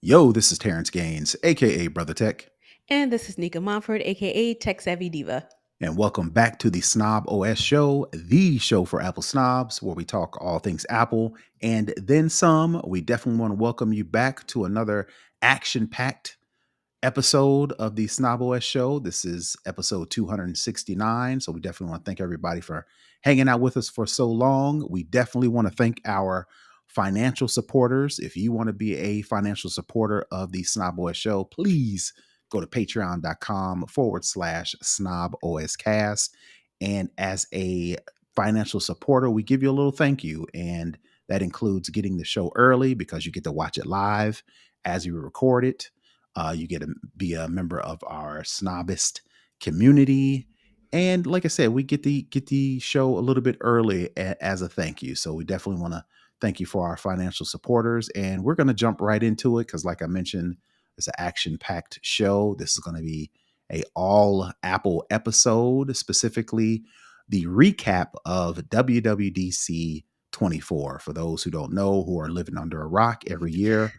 Yo, this is Terrance Gaines, aka Brother Tech, And this is Nica Montford, aka Tech Savvy Diva. and welcome back to the Snob OS Show, the show for Apple snobs, where we talk all things Apple and then some. We definitely want to welcome you back to another action-packed episode of the Snob OS Show. This is episode 269, so we definitely want to thank everybody for hanging out with us for so long. We definitely want to thank our financial supporters. If you want to be a financial supporter of the Snob OS Show, please go to patreon.com/snoboscast. And as a financial supporter, we give you a little thank you. And that includes getting the show early because you get to watch it live as we record it. You get to be a member of our snobist community. And like I said, we get the show a little bit early as a thank you. So we definitely want to thank you for our financial supporters. And we're going to jump right into it because, like I mentioned, it's an action-packed show. This is going to be a all Apple episode, specifically the recap of WWDC 24. For those who don't know, who are living under a rock, every year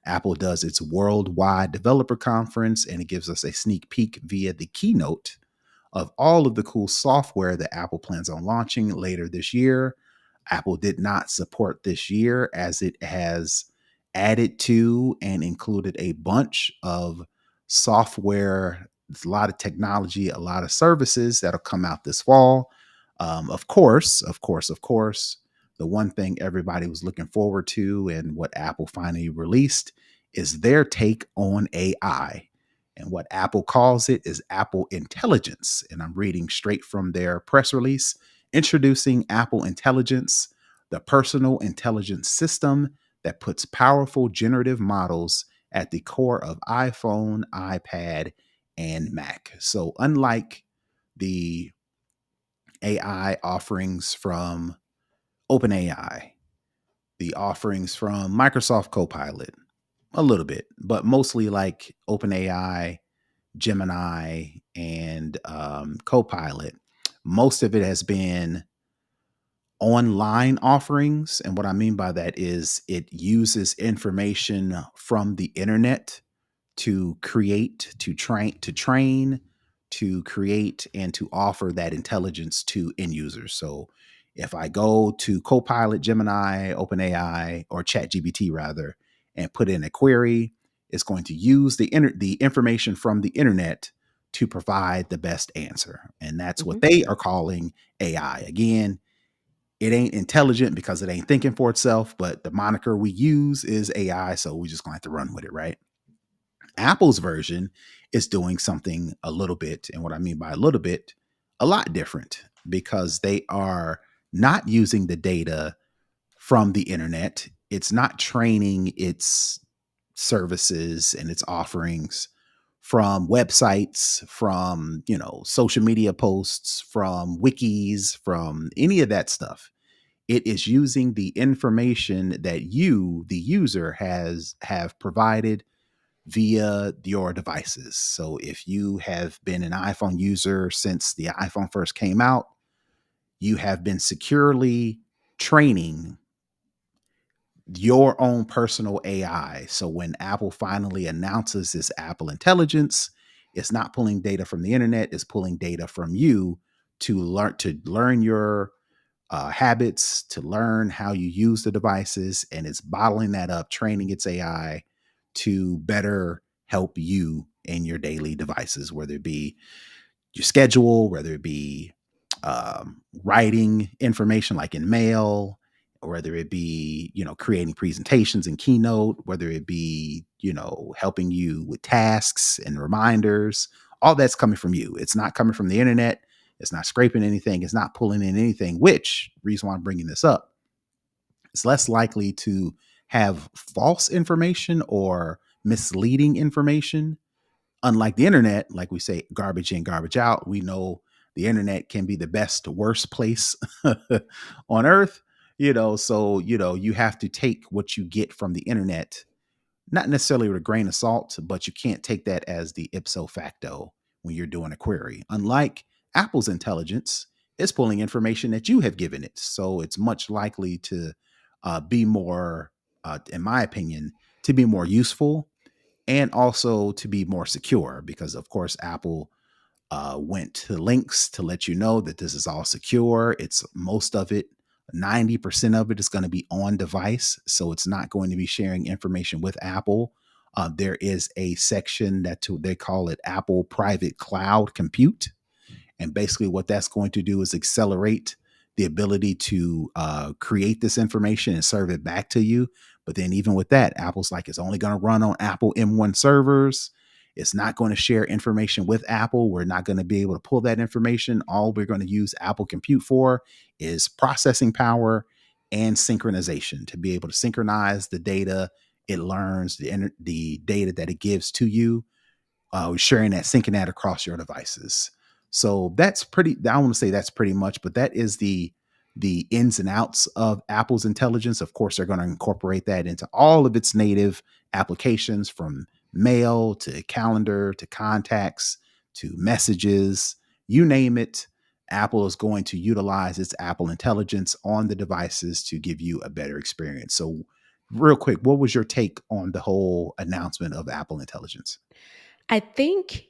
Apple does its worldwide developer conference, and it gives us a sneak peek via the keynote of all of the cool software that Apple plans on launching later this year. Apple did not support this year as it has added to and included a bunch of software, a lot of technology, a lot of services that'll come out this fall. Of course, the one thing everybody was looking forward to and what Apple finally released is their take on AI. And what Apple calls it is Apple Intelligence. And I'm reading straight from their press release introducing Apple Intelligence, the personal intelligence system that puts powerful generative models at the core of iPhone, iPad, and Mac. So, unlike the AI offerings from OpenAI, the offerings from Microsoft Copilot, a little bit, but mostly like OpenAI, Gemini, and Copilot. Most of it has been online offerings. And what I mean by that is it uses information from the internet to create, to train, to create, and to offer that intelligence to end users. So if I go to Copilot, Gemini, OpenAI, or ChatGPT rather, and put in a query, it's going to use the information from the internet to provide the best answer. And that's what hmm they are calling AI. Again, it ain't intelligent because it ain't thinking for itself, but the moniker we use is AI. So we just going to have to run with it, right? Apple's version is doing something a little bit, and what I mean by a little bit, a lot different because they are not using the data from the internet. It's not training its services and its offerings from websites, from, social media posts, from wikis, from any of that stuff. It is using the information that you, the user, have provided via your devices. So if you have been an iPhone user since the iPhone first came out, you have been securely training your own personal AI. So when Apple finally announces this Apple Intelligence, it's not pulling data from the internet, it's pulling data from you to learn your habits, to learn how you use the devices, and it's bottling that up, training its AI to better help you in your daily devices, whether it be your schedule, whether it be writing information like in mail, or whether it be, creating presentations in Keynote, whether it be, helping you with tasks and reminders. All that's coming from you. It's not coming from the internet. It's not scraping anything. It's not pulling in anything, which reason why I'm bringing this up, it's less likely to have false information or misleading information. Unlike the internet, like we say, garbage in, garbage out, we know the internet can be the best, worst place on earth. So, you have to take what you get from the internet, not necessarily with a grain of salt, but you can't take that as the ipso facto when you're doing a query. Unlike Apple's intelligence, it's pulling information that you have given it. So it's much likely to be more, in my opinion, to be more useful and also to be more secure, because of course Apple went to links to let you know that this is all secure. It's most of it, 90% of it is going to be on device. So it's not going to be sharing information with Apple. There is a section they call it Apple Private Cloud Compute. And basically, what that's going to do is accelerate the ability to create this information and serve it back to you. But then, even with that, Apple's like, it's only going to run on Apple M1 servers. It's not going to share information with Apple. We're not going to be able to pull that information. All we're going to use Apple Compute for is processing power and synchronization, to be able to synchronize the data it learns, the data that it gives to you, sharing that, syncing that across your devices. So that's pretty. I want to say that's pretty much, but that is the ins and outs of Apple's intelligence. Of course, they're going to incorporate that into all of its native applications, from mail to calendar to contacts to messages, you name it. Apple is going to utilize its Apple intelligence on the devices to give you a better experience. So, real quick, what was your take on the whole announcement of Apple intelligence? I think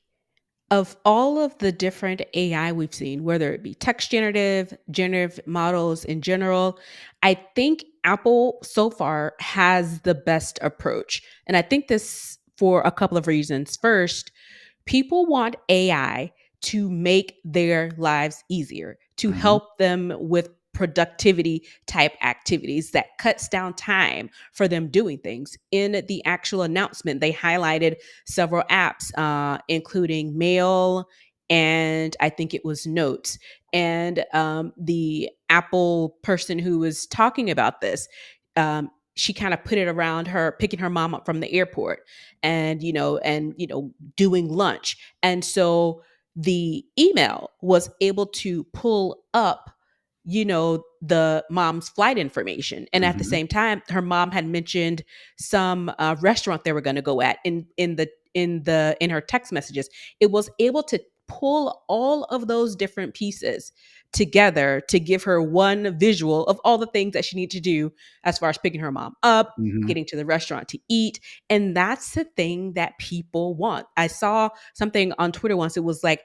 of all of the different AI we've seen, whether it be text generative models in general, I think Apple so far has the best approach. And I think this for a couple of reasons. First, people want AI to make their lives easier, to Hmm. help them with productivity type activities that cuts down time for them doing things. In the actual announcement, they highlighted several apps, including Mail and I think it was Notes. And the Apple person who was talking about this, she kind of put it around her picking her mom up from the airport and doing lunch. And so the email was able to pull up the mom's flight information, and at the Hmm. same time her mom had mentioned some restaurant they were going to go at in her text messages. It was able to pull all of those different pieces together to give her one visual of all the things that she needed to do as far as picking her mom up, Hmm. getting to the restaurant to eat. And that's the thing that people want. I saw something on Twitter once. It was like,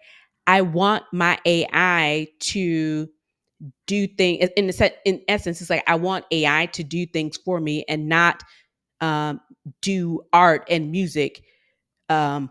I want my AI to do things in essence. It's like, I want AI to do things for me and not um, do art and music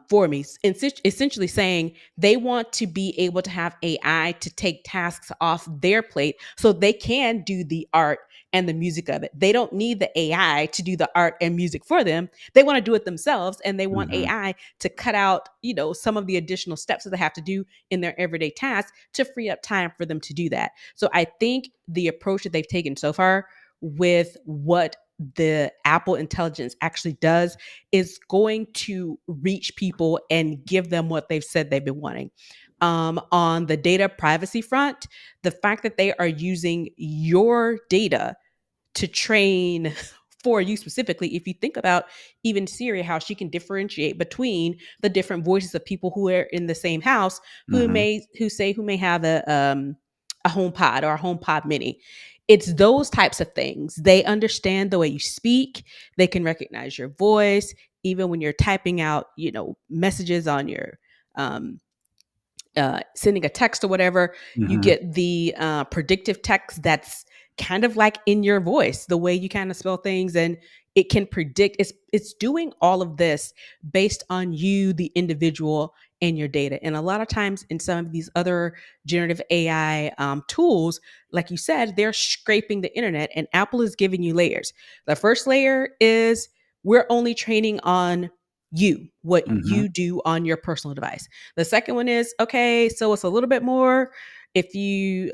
for me. Essentially saying they want to be able to have AI to take tasks off their plate so they can do the art and the music of it. They don't need the AI to do the art and music for them. They want to do it themselves, and they want Hmm. AI to cut out, some of the additional steps that they have to do in their everyday tasks to free up time for them to do that. So I think the approach that they've taken so far with what the Apple intelligence actually does is going to reach people and give them what they've said they've been wanting. On the data privacy front, the fact that they are using your data to train for you specifically, if you think about even Siri, how she can differentiate between the different voices of people who are in the same house Hmm. who may have a home pod or a home pod mini. It's those types of things. They understand the way you speak. They can recognize your voice, even when you're typing out, messages on your um, sending a text or whatever. You Hmm. get the predictive text that's kind of like in your voice, the way you kind of spell things, and it can predict. It's doing all of this based on you, the individual, and your data. And a lot of times, in some of these other generative AI tools, like you said, they're scraping the internet, and Apple is giving you layers. The first layer is we're only training on you, what Hmm. you do on your personal device. The second one is okay, so it's a little bit more if you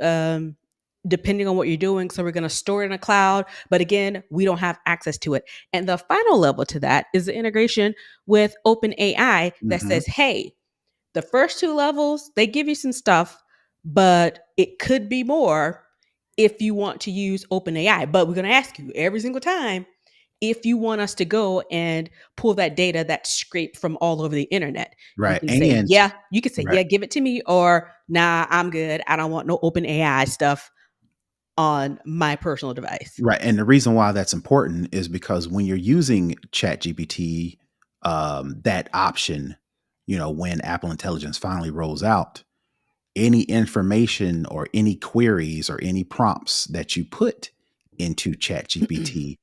depending on what you're doing. So we're going to store it in a cloud, but again, we don't have access to it. And the final level to that is the integration with OpenAI that Hmm. says, hey, the first two levels, they give you some stuff, but it could be more if you want to use OpenAI. But we're going to ask you every single time if you want us to go and pull that data that's scraped from all over the internet. You Right. can say, And yeah, you can say, right. yeah, give it to me, or nah, I'm good. I don't want no open AI stuff. on my personal device. Right. And the reason why that's important is because when you're using ChatGPT, that option, when Apple Intelligence finally rolls out, any information or any queries or any prompts that you put into ChatGPT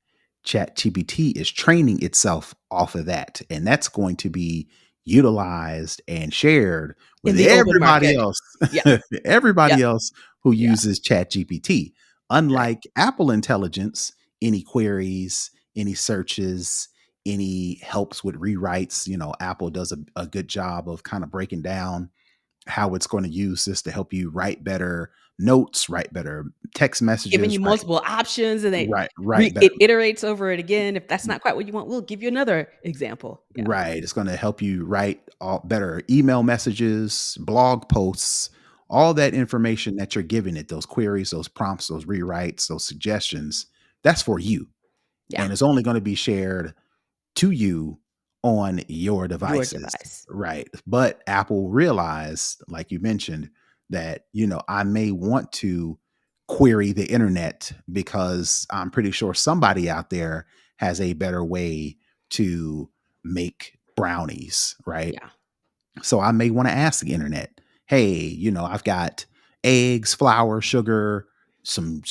is training itself off of that. And that's going to be utilized and shared In with the open everybody market. else, Yeah. everybody Yeah. else who Yeah. uses ChatGPT. Right. Unlike Apple Intelligence, any queries, any searches, any helps with rewrites, Apple does a good job of kind of breaking down how it's going to use this to help you write better notes, write better text Giving messages, you multiple options, and write better. it iterates over it again. If that's not quite what you want, we'll give you another example. Yeah. Right. It's going to help you write all better email messages, blog posts, all that information that you're giving it, those queries, those prompts, those rewrites, those suggestions. That's for you. Yeah. And it's only going to be shared to you on your Your devices, device. right? But Apple realized, like you mentioned, that I may want to query the internet because I'm pretty sure somebody out there has a better way to make brownies, right? Yeah. So I may want to ask the internet, hey, I've got eggs, flour, sugar, some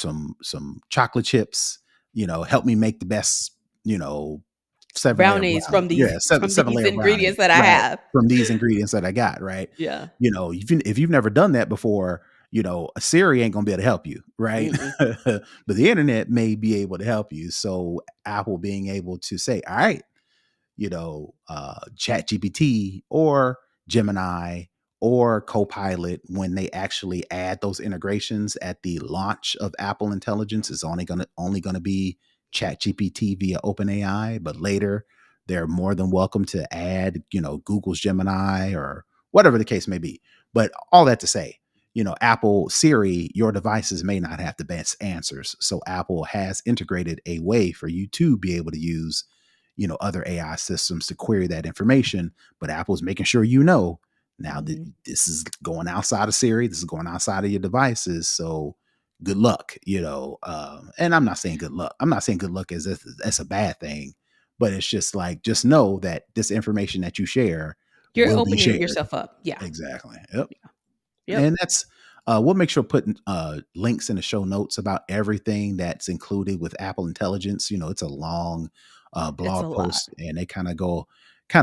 chocolate chips, help me make the best, you know, 7-layer Brownies brownie. from Yeah, these from these seven-layer brownie. ingredients that I Right. have. From these ingredients that I got, right? Yeah. If you've never done that before, a Siri ain't gonna be able to help you, right? Mm-mm. But the internet may be able to help you. So Apple being able to say, all right, Chat GPT or Gemini or Copilot, when they actually add those integrations at the launch of Apple Intelligence, is only gonna be Chat GPT via OpenAI. But later, they're more than welcome to add, Google's Gemini or whatever the case may be. But all that to say, Apple Siri, your devices may not have the best answers. So Apple has integrated a way for you to be able to use other AI systems to query that information. But Apple's making sure now that Mhm. this is going outside of Siri, this is going outside of your devices. So good luck, and I'm not saying good luck. I'm not saying good luck as if that's a bad thing, but it's just like, just know that this information that you share You're will be opening shared. yourself up. Yeah. Exactly. Yep. Yep. And that's we'll make sure putting links in the show notes about everything that's included with Apple Intelligence. It's a long It's a blog lot. post, and they kind of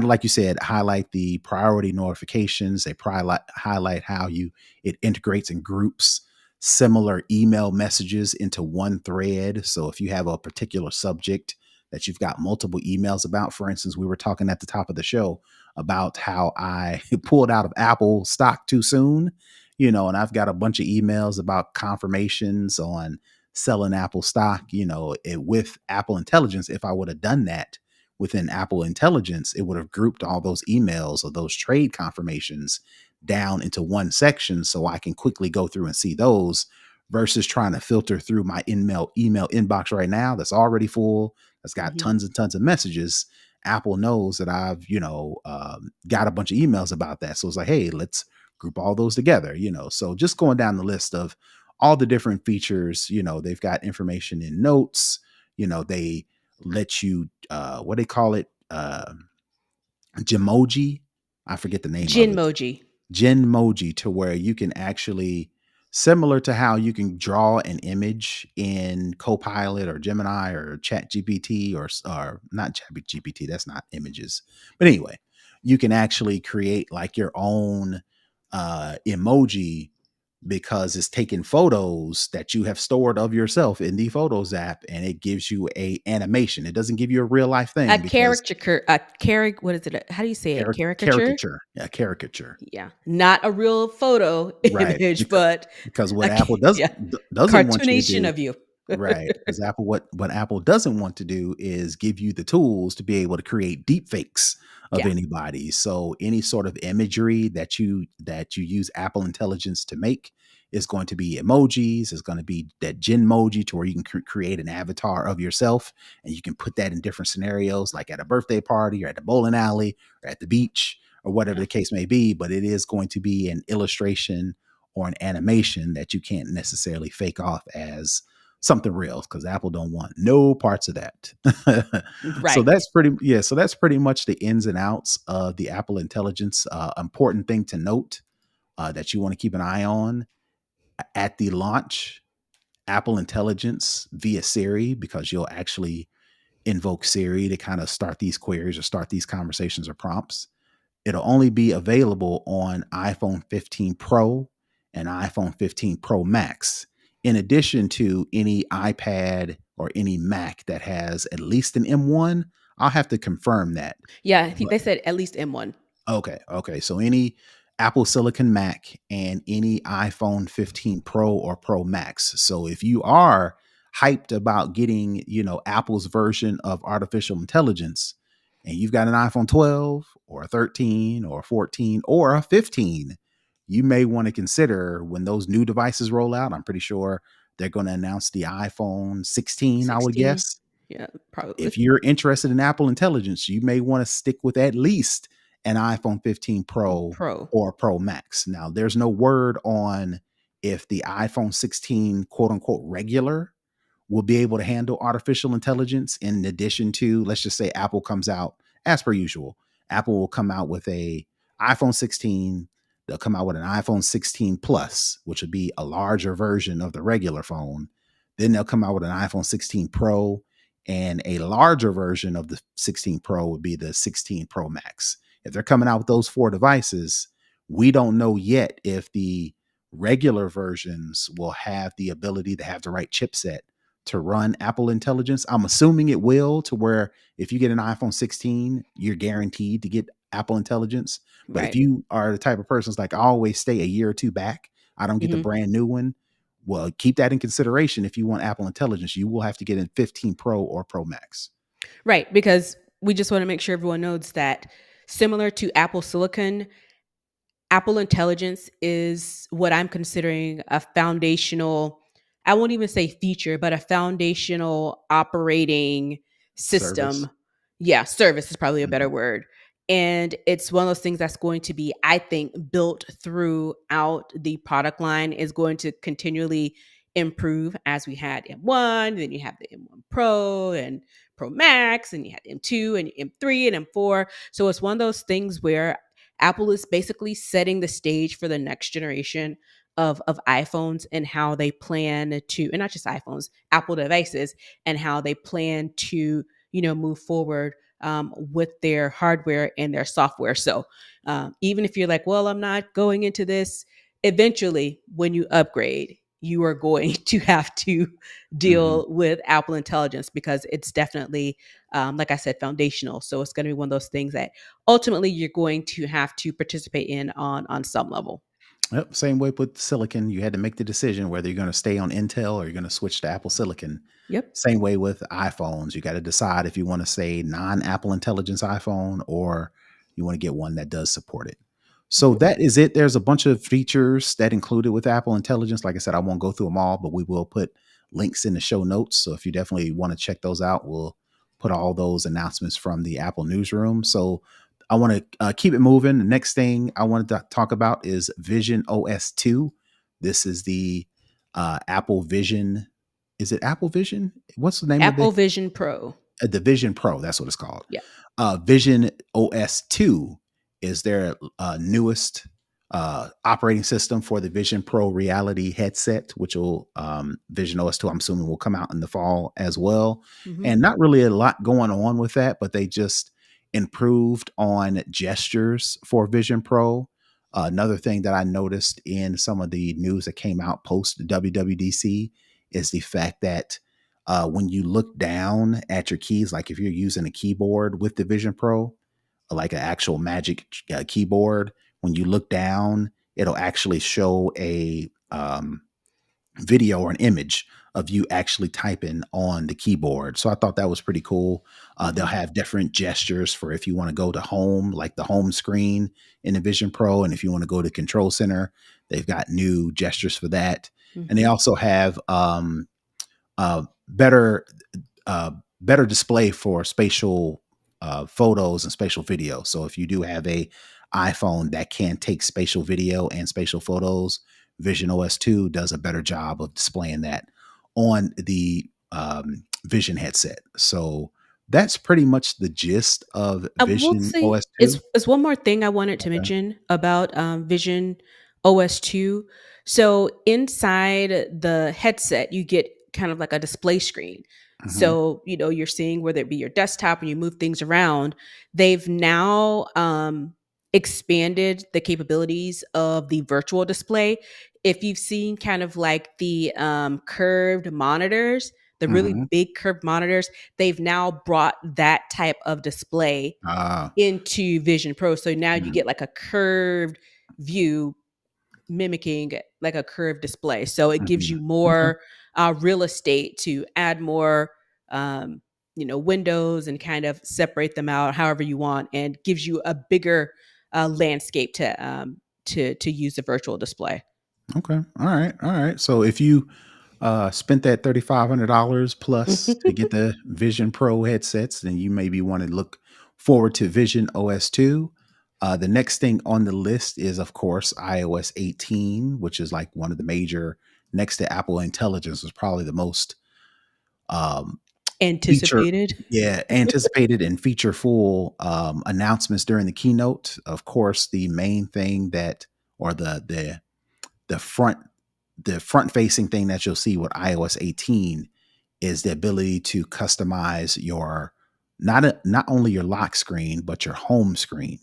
like you said, highlight the priority notifications. They highlight how it integrates and groups similar email messages into one thread. So if you have a particular subject that you've got multiple emails about, for instance, we were talking at the top of the show about how I pulled out of Apple stock too soon, and I've got a bunch of emails about confirmations on selling Apple stock, with Apple Intelligence. If I would have done that within Apple Intelligence, it would have grouped all those emails or those trade confirmations down into one section so I can quickly go through and see those versus trying to filter through my email inbox right now that's already full, that's got Mhm. tons and tons of messages. Apple knows that I've, got a bunch of emails about that. So it's like, hey, let's group all those together, So just going down the list of all the different features, they've got information in notes, they let you, what they call it, Gemoji. I forget the name of it. Genmoji. Genmoji, to where you can actually, similar to how you can draw an image in Copilot or Gemini or Chat GPT or not Chat GPT, that's not images. But anyway, you can actually create like your own emoji because it's taking photos that you have stored of yourself in the Photos app, and it gives you a animation. It doesn't give you a real life A thing because caricature. What is it? How do you say it? Caricature? caricature, yeah, caricature. Yeah. Not a real photo Right, image, but because what a Apple yeah, doesn't want you to cartoonation do, of you. right? Because what Apple doesn't want to do is give you the tools to be able to create deep fakes of Yeah. anybody. So any sort of imagery that you use Apple Intelligence to make is going to be emojis. It's going to be that Genmoji, to where you can create an avatar of yourself, and you can put that in different scenarios, like at a birthday party or at the bowling alley or at the beach or whatever Yeah. the case may be. But it is going to be an illustration or an animation that you can't necessarily fake off as something real, because Apple don't want no parts of that. So Right. that's pretty much the ins and outs of the Apple Intelligence. Important thing to note that you want to keep an eye on at the launch: Apple Intelligence via Siri, because you'll actually invoke Siri to kind of start these queries or start these conversations or prompts. It'll only be available on iPhone 15 Pro and iPhone 15 Pro Max, in addition to any iPad or any Mac that has at least an M1. I'll have to confirm that. Yeah, I think But they said at least M1. okay. So any Apple Silicon Mac and any iPhone 15 Pro or Pro Max. So if you are hyped about getting, Apple's version of artificial intelligence, and you've got an iPhone 12 or a 13 or a 14 or a 15, you may want to consider, when those new devices roll out, I'm pretty sure they're going to announce the iPhone 16, I would 16. guess. Yeah, probably. If you're interested in Apple Intelligence, you may want to stick with at least an iPhone 15 Pro Pro. or Pro Max. Now, there's no word on if the iPhone 16 quote unquote regular will be able to handle artificial intelligence, in addition to, let's just say Apple comes out as per usual. Apple will come out with a iPhone 16. They'll come out with an iPhone 16 Plus, which would be a larger version of the regular phone. Then they'll come out with an iPhone 16 Pro, and a larger version of the 16 Pro would be the 16 Pro Max. If they're coming out with those four devices, we don't know yet if the regular versions will have the ability to have the right chipset to run Apple Intelligence. I'm assuming it will, to where if you get an iPhone 16, you're guaranteed to get Apple Intelligence. But if Right. you are the type of person that's like, I always stay a year or two back, I don't get the Hmm. brand new one, well, keep that in consideration. If you want Apple Intelligence, you will have to get in 15 Pro or Pro Max. Right. Because we just want to make sure everyone knows that, similar to Apple Silicon, Apple Intelligence is what I'm considering a foundational, I won't even say feature, but a foundational operating Service. system. Yeah, service is probably a better Mhm. word. And it's one of those things that's going to be, I think, built throughout the product line, is going to continually improve, as we had M1, then you have the M1 Pro and Pro Max, and you had M2 and M3 and M4. So it's one of those things where Apple is basically setting the stage for the next generation of iPhones, and how they plan to, and not just iPhones, Apple devices, and how they plan to, move forward with their hardware and their software. So even if you're like, well, I'm not going into this, eventually, when you upgrade, you are going to have to Mhm. deal with Apple Intelligence, because it's definitely, like I said, foundational. So it's going to be one of those things that ultimately you're going to have to participate in on some level. Yep, same way with silicon. You had to make the decision whether you're going to stay on Intel or you're going to switch to Apple Silicon. Yep. Same way with iPhones. You got to decide if you want to say non-Apple Intelligence iPhone, or you want to get one that does support it. So Mhm. that is it. There's a bunch of features that included with Apple Intelligence. Like I said, I won't go through them all, but we will put links in the show notes. So if you definitely want to check those out, we'll put all those announcements from the Apple newsroom. So I want to keep it moving. The next thing I wanted to talk about is Vision OS 2. This is the Apple Vision. Is it Apple Vision? What's the name of Apple Vision Pro. the Vision Pro? That's what it's called. Yeah. Vision OS 2 is their newest operating system for the Vision Pro reality headset, which will Vision OS 2, I'm assuming, will come out in the fall as well. Hmm. And not really a lot going on with that, but they just improved on gestures for Vision Pro. Another thing that I noticed in some of the news that came out post WWDC is the fact that when you look down at your keys, like if you're using a keyboard with the Vision Pro, like an actual Magic keyboard, when you look down, it'll actually show a video or an image of you actually typing on the keyboard. So I thought that was pretty cool. They'll Hmm. have different gestures for if you want to go to home, like the home screen in the Vision Pro. And if you want to go to Control Center, they've got new gestures for that. And they Hmm. also have uh, better uh, better display for spatial photos and spatial video. So if you do have a iPhone that can take spatial video and spatial photos, VisionOS 2 does a better job of displaying that on the Vision headset. So that's pretty much the gist of I will Vision say OS 2. it's one more thing I wanted to Okay. mention about Vision OS 2. So inside the headset, you get kind of like a display screen. Hmm. So, you're seeing whether it be your desktop and you move things around. They've now expanded the capabilities of the virtual display. If you've seen kind of like the curved monitors, the really Hmm. big curved monitors, they've now brought that type of display Ah. into Vision Pro. So now you Mhm. get like a curved view mimicking like a curved display. So it gives Mhm. you Okay. more real estate to add more, um, windows and kind of separate them out however you want, and gives you a bigger landscape to use the virtual display. Okay. All right. All right. So if you spent that $3,500 plus to get the Vision Pro headsets, then you maybe want to look forward to Vision OS 2. The next thing on the list is, of course, iOS 18, which is like one of the major, next to Apple Intelligence, is probably the most um, feature, Anticipated. yeah, anticipated and feature full announcements during the keynote. Of course, the main thing that, or the front the front facing thing that you'll see with iOS 18 is the ability to customize your not only your lock screen but your home screen.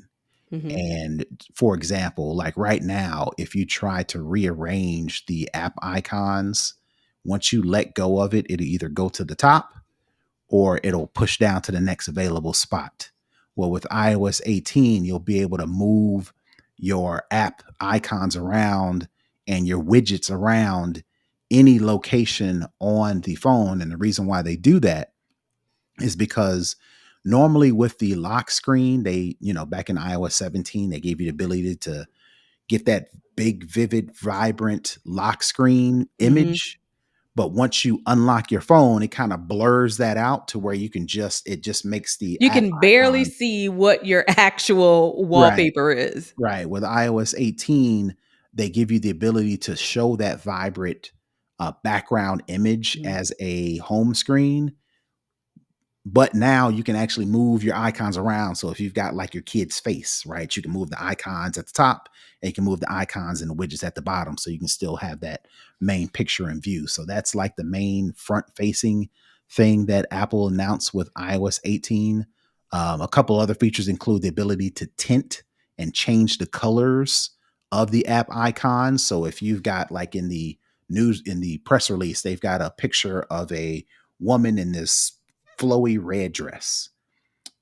Hmm. And for example, like right now, if you try to rearrange the app icons, once you let go of it, it'll either go to the top or it'll push down to the next available spot. Well, with iOS 18, you'll be able to move your app icons around and your widgets around any location on the phone. And the reason why they do that is because normally with the lock screen, back in iOS 17, they gave you the ability to get that big, vivid, vibrant lock screen Hmm. image, but once you unlock your phone, it kind of blurs that out to where it just makes the You app can barely icon. see what your actual Right, wallpaper is. right. With iOS 18, they give you the ability to show that vibrant background image Mhm. as a home screen, but now you can actually move your icons around. So if you've got like your kid's face, right, you can move the icons at the top and you can move the icons and the widgets at the bottom. So you can still have that main picture in view. So that's like the main front facing thing that Apple announced with iOS 18. A couple other features include the ability to tint and change the colors of the app icons. So if you've got like in the press release, they've got a picture of a woman in this flowy red dress.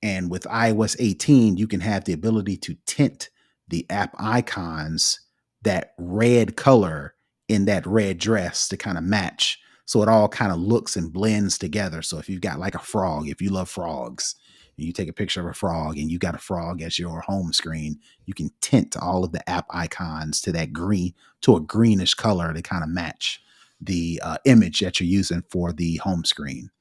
And with iOS 18, you can have the ability to tint the app icons that red color in that red dress to kind of match. So it all kind of looks and blends together. So if you've got like a frog, if you love frogs, and you take a picture of a frog and you got a frog as your home screen, you can tint all of the app icons to that green, to a greenish color to kind of match the image that you're using for the home screen.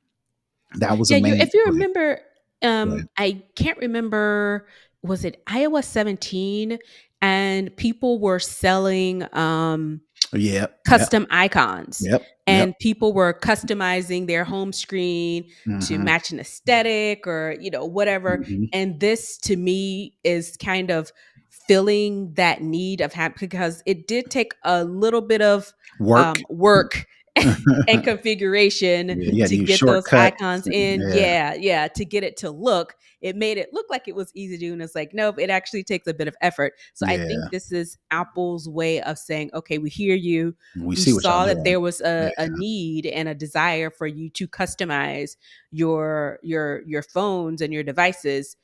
That was a Yeah, you main. if you Go ahead. remember, Go ahead. I can't remember, was it iOS 17, and people were selling Yep. Yep. custom icons, Yep. Yep. and people were customizing their home screen to Mhm. match an aesthetic or whatever. Mhm. And this to me is kind of filling that need of having, because it did take a little bit of Work. work and Yeah, configuration you had to to use get those shortcuts. icons in. Yeah. Yeah, to get it to look. It made it look like it was easy to do, and it's like, nope, it actually takes a bit of effort. So I think Yeah. this is Apple's way of saying, okay, we hear you. We We see what y'all saw that doing. there was Yeah. a need and a desire for you to customize your phones and your devices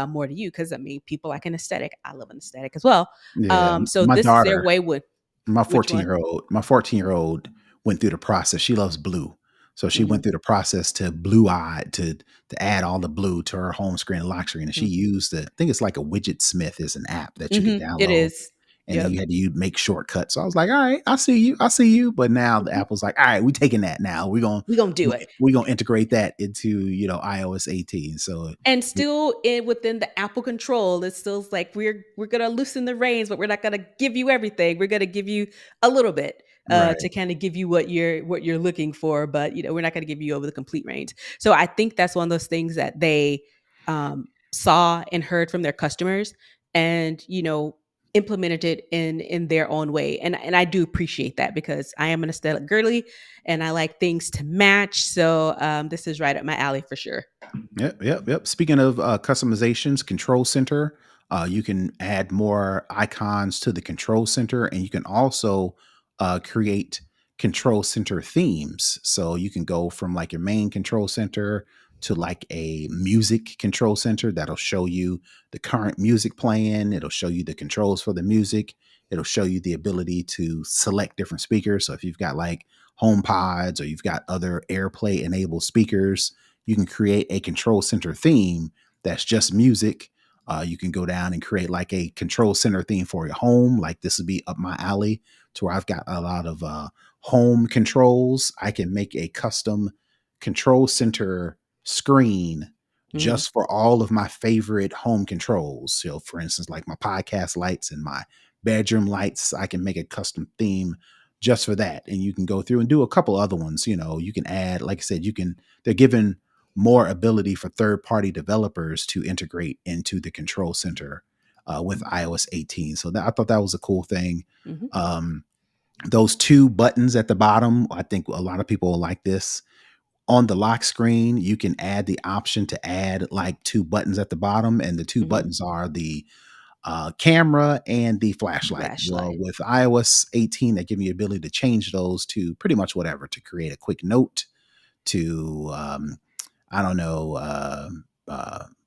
more to you, because I mean, people like an aesthetic. I love an aesthetic as well. Yeah. So My this is their daughter, way with my which 14 one? year old, my 14-year-old went through the process. She loves blue. So she Hmm. went through the process to blue eye to add all the blue to her home screen and lock screen. And she used I think it's like a Widget Smith is an app that you could Hmm. It download. is. and then Yep. you had to make shortcuts. So I was like, all right, I see you, I see you. But now the Mhm. Apple's like, all right, we taking that now. We gonna do it. We're gonna integrate that into iOS 18. So And still within the Apple control, it's still like we're gonna loosen the reins, but we're not gonna give you everything. We're gonna give you a little bit right, to kind of give you what you're looking for, but we're not gonna give you over the complete reins. So I think that's one of those things that they saw and heard from their customers, and implemented it in their own way. And I do appreciate that because I am an aesthetic girly and I like things to match. So this is right up my alley for sure. yep, yep, yep. Speaking of customizations, Control Center, you can add more icons to the Control Center, and you can also create Control Center themes. So you can go from like your main Control Center to like a music Control Center that'll show you the current music playing. It'll show you the controls for the music. It'll show you the ability to select different speakers. So if you've got like home pods or you've got other AirPlay enabled speakers, you can create a control center theme that's just music. You can go down and create like a control center theme for your home. Like this would be up my alley to where I've got a lot of home controls. I can make a custom control center screen Mhm. just for all of my favorite home controls. So, for instance, like my podcast lights and my bedroom lights, I can make a custom theme just for that. And you can go through and do a couple other ones. You can add, like I said, they're given more ability for third party developers to integrate into the control center with iOS 18. So I thought that was a cool thing. Mhm. Um, those two buttons at the bottom, I think a lot of people will like this. On the lock screen, you can add the option to add like two buttons at the bottom, and the two Mhm. buttons are the camera and the flashlight. Well, Flashlight. with iOS 18, they give you the ability to change those to pretty much whatever, to create a quick note, to I don't know,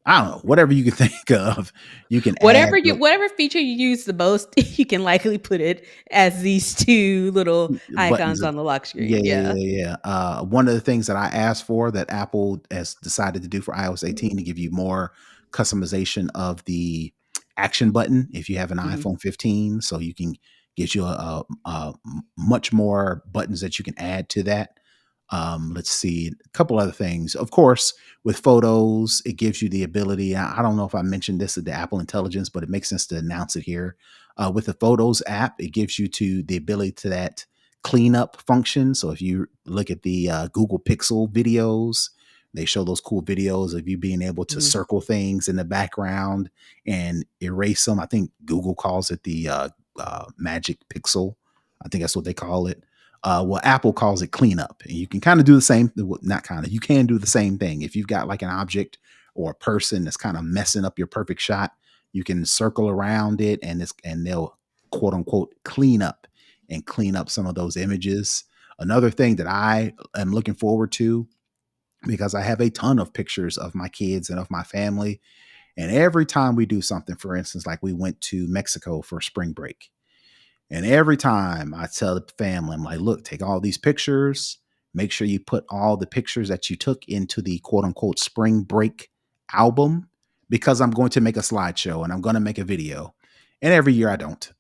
I don't know, whatever you can think of, you can add Whatever feature you use the most, you can likely put it as these two little buttons. icons on the lock Yeah, screen. yeah, Yeah. yeah, yeah. One of the things that I asked for that Apple has decided to do for iOS 18 to give you more customization of the action button if you have an Mhm. iPhone 15, so you can get you much more buttons that you can add to that. Let's see, a couple other things. Of course, with photos, it gives you the ability. I don't know if I mentioned this at the Apple Intelligence, but it makes sense to announce it here. With the Photos app, it gives you to the ability to that cleanup function. So if you look at the Google Pixel videos, they show those cool videos of you being able to Mhm. circle things in the background and erase them. I think Google calls it the Magic Pixel. I think that's what they call it. Well, Apple calls it cleanup, and you can kind of do the same. Not kind of, you can do the same thing. If you've got like an object or a person that's kind of messing up your perfect shot, you can circle around it, and they'll quote unquote clean up some of those images. Another thing that I am looking forward to, because I have a ton of pictures of my kids and of my family, and every time we do something, for instance, like we went to Mexico for spring break, and every time I tell the family, I'm like, look, take all these pictures. Make sure you put all the pictures that you took into the quote unquote spring break album, because I'm going to make a slideshow and I'm going to make a video. And every year I don't.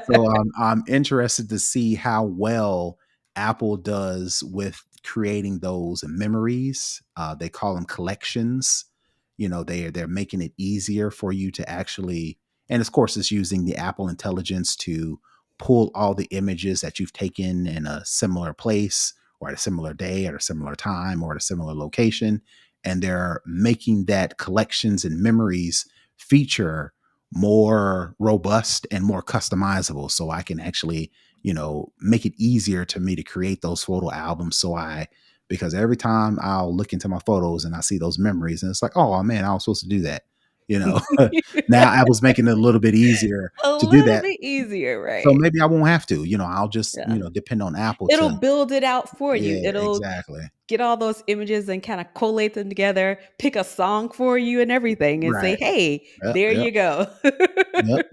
So I'm interested to see how well Apple does with creating those memories. They call them collections. They're making it easier for you to actually, and of course, it's using the Apple Intelligence to pull all the images that you've taken in a similar place or at a similar day at a similar time or at a similar location, and they're making that collections and memories feature more robust and more customizable, so I can actually make it easier to me to create those photo albums. Because every time I'll look into my photos and I see those memories, and it's like, oh man, I was supposed to do that you know Now Apple's making it a little bit easier A to do little that, bit easier, so right? maybe I won't have to. I'll just Yeah. depend on Apple It'll to. build it out for you. Yeah, It'll exactly. get all those images and kind of collate them together, pick a song for you and everything, and say, Right. "Hey, Yep, there yep, you go." yep.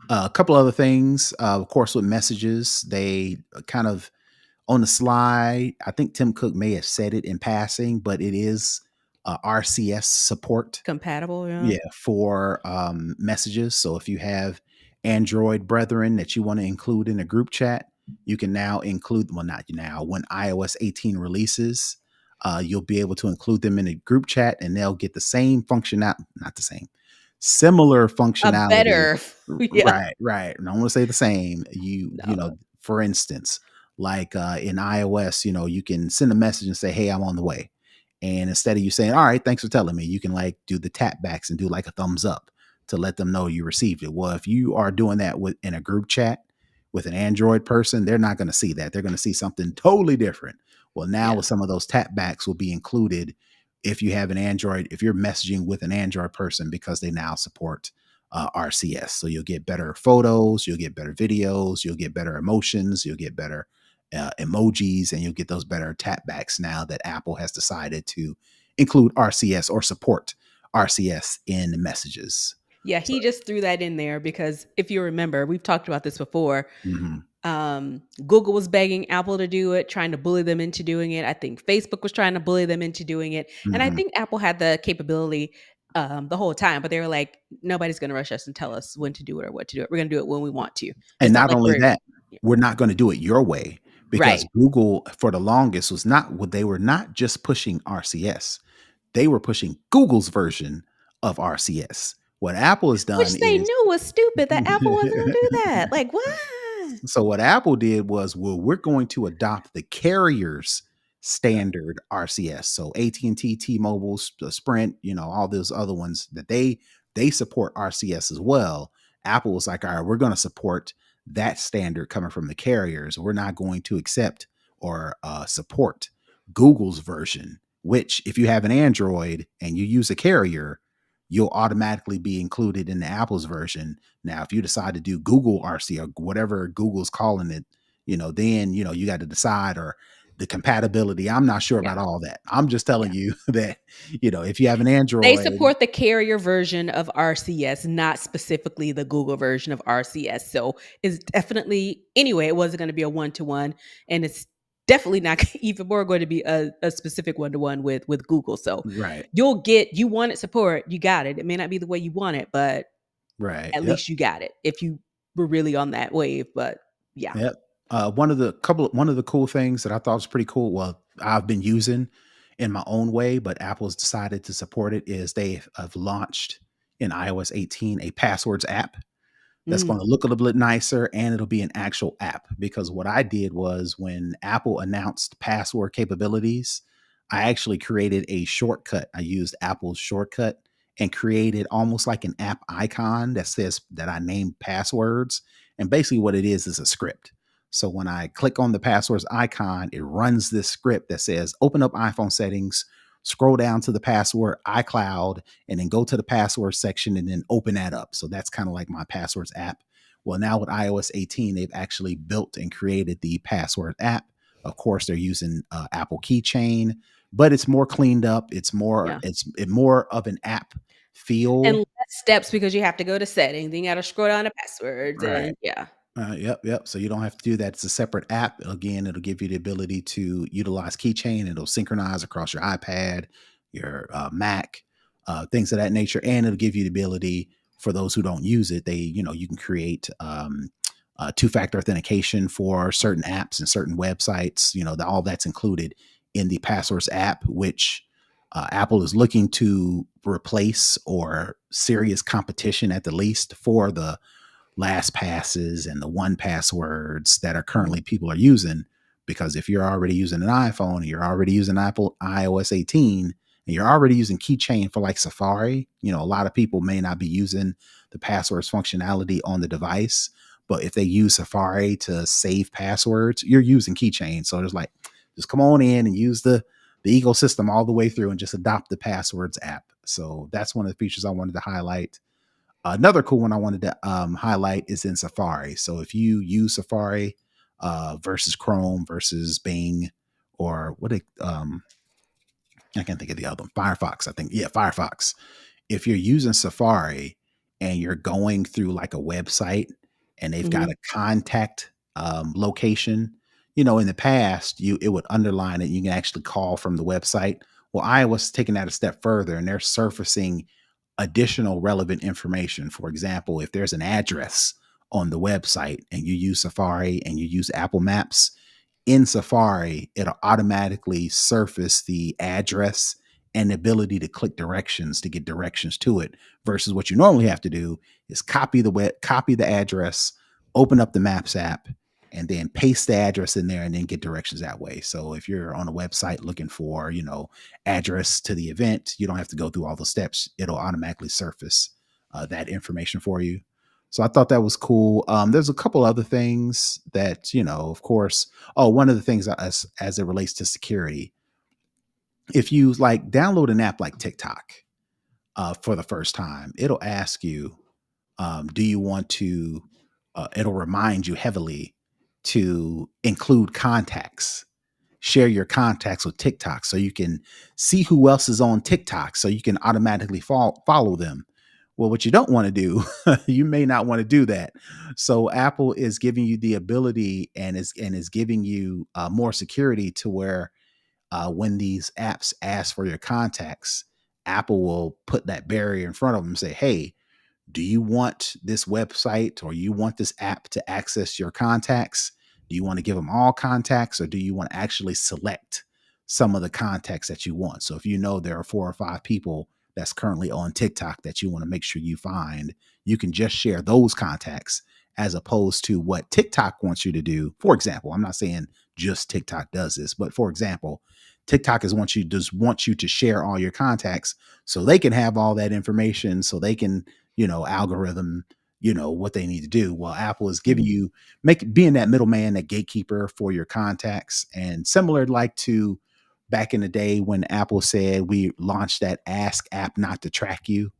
A couple other things, of course, with messages, they kind of on the slide. I think Tim Cook may have said it in passing, but it is RCS support. Compatible, yeah. Yeah, for messages. So if you have Android brethren that you want to include in a group chat, you can now include, well, not now, when iOS 18 releases, you'll be able to include them in a group chat and they'll get the same functionality, not the same, similar A functionality. better, yeah, Right, right. And I don't want to say the same. You no, know, for instance, like in iOS, you can send a message and say, "Hey, I'm on the way." And instead of you saying, "All right, thanks for telling me," you can like do the tap backs and do like a thumbs up to let them know you received it. Well, if you are doing that in a group chat with an Android person, they're not going to see that. They're going to see something totally different. Well, now yeah, with some of those tap backs will be included if you have an Android, if you're messaging with an Android person, because they now support RCS. So you'll get better photos, you'll get better videos, you'll get better emotions, you'll get better emojis, and you'll get those better tap backs now that Apple has decided to include RCS or support RCS in messages. yeah. So, He just threw that in there because if you remember, we've talked about this before. mhm, Google was begging Apple to do it, trying to bully them into doing it. I think Facebook was trying to bully them into doing it, and I mhm. think Apple had the capability the whole time, but they were like, nobody's going to rush us and tell us when to do it or what to do it. We're going to do it when we want to. And It's not not like only we're that, we're not going to do it your way, because right, Google for the longest was not what they were not just pushing RCS. They were pushing Google's version of RCS. What Apple has done which they is knew was stupid that Apple wasn't going to do that. Like what? so what Apple did was, well, we're going to adopt the carrier's standard RCS. So AT&T, T-Mobile, Sprint, all those other ones that they support RCS as well. Apple was like, all right, we're going to support that standard coming from the carriers. We're not going to accept or support Google's version, which if you have an Android and you use a carrier, you'll automatically be included in the Apple's version. Now, if you decide to do Google RC or whatever Google's calling it, then you got to decide, or the compatibility. I'm not sure Yeah, about all that. I'm just telling yeah. you that, if you have an They Android, support the carrier version of RCS, not specifically the Google version of RCS. So it's definitely, anyway, it wasn't going to be a one to one. And it's definitely not even more going to be a specific one to one with Google. So right, you wanted support, you got it. It may not be the way you want it, but right, at yep, least you got it if you were really on that wave. But yeah. yep. One of the cool things that I thought was pretty cool, well, I've been using in my own way, but Apple's decided to support it, is they have launched in iOS 18 a passwords app that's going Mm, to look a little bit nicer, and it'll be an actual app. Because what I did was, when Apple announced password capabilities, I actually created a shortcut. I used Apple's shortcut and created almost like an app icon that says that I named passwords. And basically what it is a script. So when I click on the passwords icon, it runs this script that says open up iPhone settings, scroll down to the password iCloud, and then go to the password section and then open that up. So that's kind of like my passwords app. Well, now with iOS 18, they've actually built and created the password app. Of course, they're using Apple Keychain, but it's more cleaned up. yeah. It's more of an app And feel. less steps because you have to go to settings, then you got to scroll down to passwords Right. and yeah. Yep, yep. So you don't have to do that. It's a separate app. Again, it'll give you the ability to utilize Keychain. It'll synchronize across your iPad, your Mac, things of that nature, and it'll give you the ability for those who don't use it. You can create two-factor authentication for certain apps and certain websites. All that's included in the Passwords app, which Apple is looking to replace, or serious competition at the least, for the last passes and the one passwords that are Mhm. currently people are using. Because if you're already using an iPhone and you're already using Apple iOS 18 and you're already using Keychain for like Safari, a lot of people may not be using the passwords functionality on the device. But if they use Safari to save passwords, you're using Keychain. So there's like, just come on in and use the ecosystem all the way through and just adopt the passwords app. So that's one of the features I wanted to highlight. Another cool one I wanted to highlight is in Safari. So if you use Safari versus Chrome versus Bing, or I can't think of the other one, Firefox. I think, yeah, Firefox. If you're using Safari and you're going through like a website and they've got Mhm. a contact location, in the past, it would underline it. You can actually call from the website. Well, iOS is taking that a step further, and they're surfacing additional relevant information. For example, if there's an address on the website and you use Safari and you use Apple Maps, in Safari, it'll automatically surface the address and the ability to click directions to get directions to it, versus what you normally have to do is copy the address, open up the Maps app, and then paste the address in there and then get directions that way. So if you're on a website looking for, address to the event, you don't have to go through all the steps. It'll automatically surface that information for you. So I thought that was cool. There's a couple other things that, of course. Oh, one of the things as it relates to security, if you like download an app like TikTok for the first time, it'll ask you, do you want to? It'll remind you heavily to include contacts, share your contacts with TikTok, so you can see who else is on TikTok, so you can automatically follow them. Well, what you don't want to do, you may not want to do that. So Apple is giving you the ability and is giving you more security to where when these apps ask for your contacts, Apple will put that barrier in front of them and say, hey, do you want this website or you want this app to access your contacts? Do you want to give them all contacts, or do you want to actually select some of the contacts that you want? So if you know there are 4 or 5 people that's currently on TikTok that you want to make sure you find, you can just share those contacts, as opposed to what TikTok wants you to do. For example, I'm not saying just TikTok does this, but for example, TikTok just wants you to share all your contacts so they can have all that information, so they can, algorithm, what they need to do. Well, Apple is giving you being that middleman, that gatekeeper for your contacts. And similar like to back in the day when Apple said we launched that Ask app not to track you.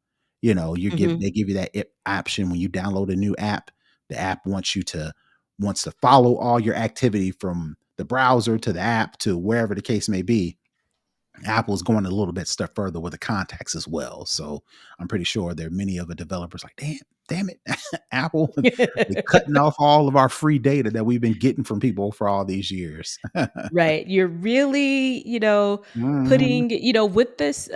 Mhm. They give you that option when you download a new app. The app wants to follow all your activity from the browser to the app to wherever the case may be. Apple's going a little bit step further with the contacts as well. So I'm pretty sure there are many of the developers like, damn it, Apple, they're cutting off all of our free data that we've been getting from people for all these years. Right. You're really, Mhm. putting, with this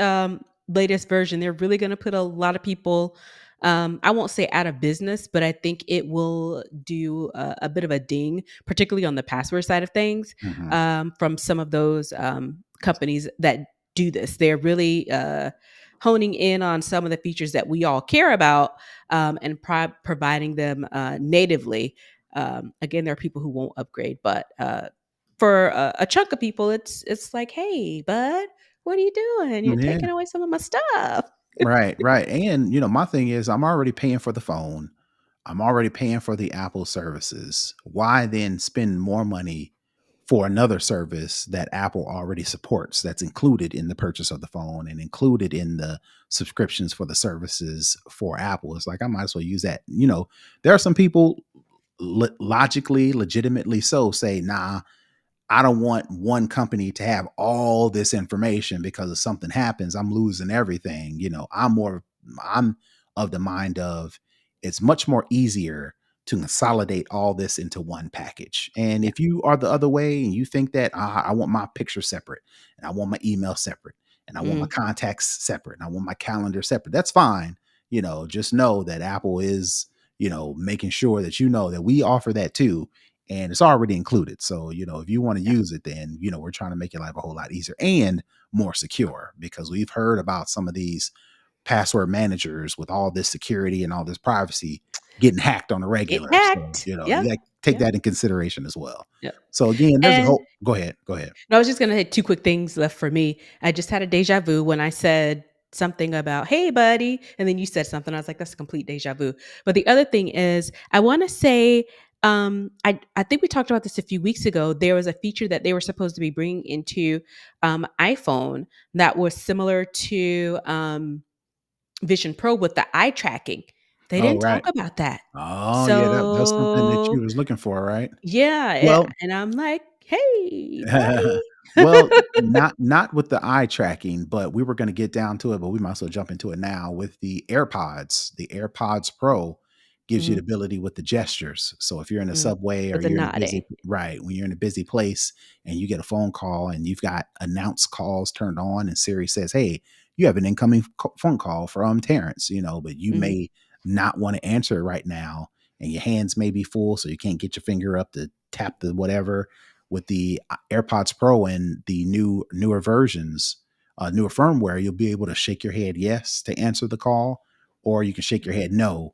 latest version, they're really going to put a lot of people, I won't say out of business, but I think it will do a bit of a ding, particularly on the password side of things, Mhm. from some of those companies that do this. They're really honing in on some of the features that we all care about, and providing them natively. Again, there are people who won't upgrade, but for a chunk of people, it's like, hey, bud, what are you doing? You're Yeah. taking away some of my stuff. Right, right. And my thing is I'm already paying for the phone. I'm already paying for the Apple services. Why then spend more money for another service that Apple already supports, that's included in the purchase of the phone and included in the subscriptions for the services for Apple? It's like I might as well use that. There are some people logically, legitimately so say, nah, I don't want one company to have all this information, because if something happens, I'm losing everything. I'm of the mind of, it's much more easier to consolidate all this into one package. And Yeah. if you are the other way and you think that I want my picture separate and I want my email separate and I want my Mm, contacts separate and I want my calendar separate, that's fine. Just know that Apple is, making sure that that we offer that too, and it's already included. So, if you want to yeah. use it, then, we're trying to make your life a whole lot easier and more secure, because we've heard about some of these password managers with all this security and all this privacy getting hacked on a Getting regular. So, hacked. you Yep. got to take Yep. that in consideration as well. Yep. So again, there's a And whole, go ahead. Go ahead. I was just gonna hit two quick things left for me. I just had a deja vu when I said something about, "Hey, buddy," and then you said something. I was like, "That's a complete deja vu." But the other thing is, I want to say, I think we talked about this a few weeks ago. There was a feature that they were supposed to be bringing into iPhone that was similar to Vision Pro with the eye tracking. They Oh, didn't right. talk about that. Oh yeah. That's something that you So was looking for, right? yeah, Well, and I'm like, "Hey, buddy." well, not with the eye tracking, but we were going to get down to it, but we might as well jump into it now with the AirPods. The AirPods Pro gives you the Mhm, ability with the gestures. So if you're in a mm, subway or with the you're in a busy, nodding. right, when you're in a busy place and you get a phone call and you've got announce calls turned on and Siri says, "Hey, you have an incoming phone call from Terrance," but you Mhm, may not want to answer it right now, and your hands may be full, so you can't get your finger up to tap the whatever. With the AirPods Pro and the newer versions, newer firmware, you'll be able to shake your head yes to answer the call, or you can shake your head no.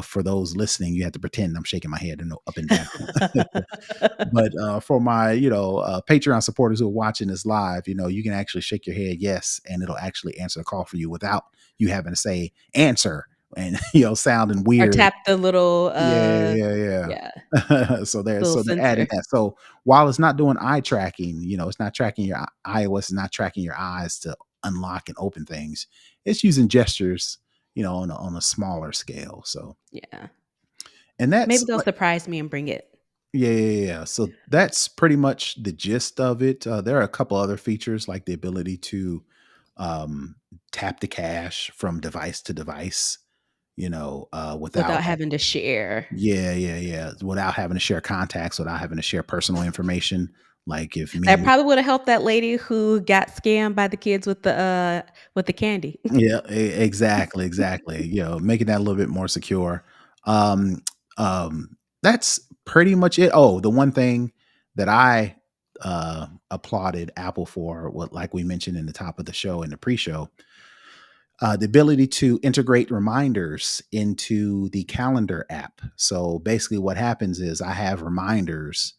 For those listening, you have to pretend I'm shaking my head and up and down. But for my, Patreon supporters who are watching this live, you can actually shake your head yes, and it'll actually answer the call for you without you having to say answer and sounding Or weird. tap the little Yeah. yeah, little So they're adding sensor. that. So while it's not doing eye tracking, it's not tracking your iOS is not tracking your eyes to unlock and open things. It's using gestures, on a smaller scale. So, Yeah. and that's Maybe they'll surprise me and bring it. yeah. So that's pretty much the gist of it. There are a couple other features like the ability to um, tap the cache from device to device, without Without having to share. without having to share contacts, without having to share personal information. Like if me That and probably would have helped that lady who got scammed by the kids with the candy. yeah, exactly. Making that a little bit more secure. Um, that's pretty much it. Oh, the one thing that I applauded Apple for, what like we mentioned in the top of the show in the pre-show, the ability to integrate reminders into the calendar app. So basically, what happens is I have reminders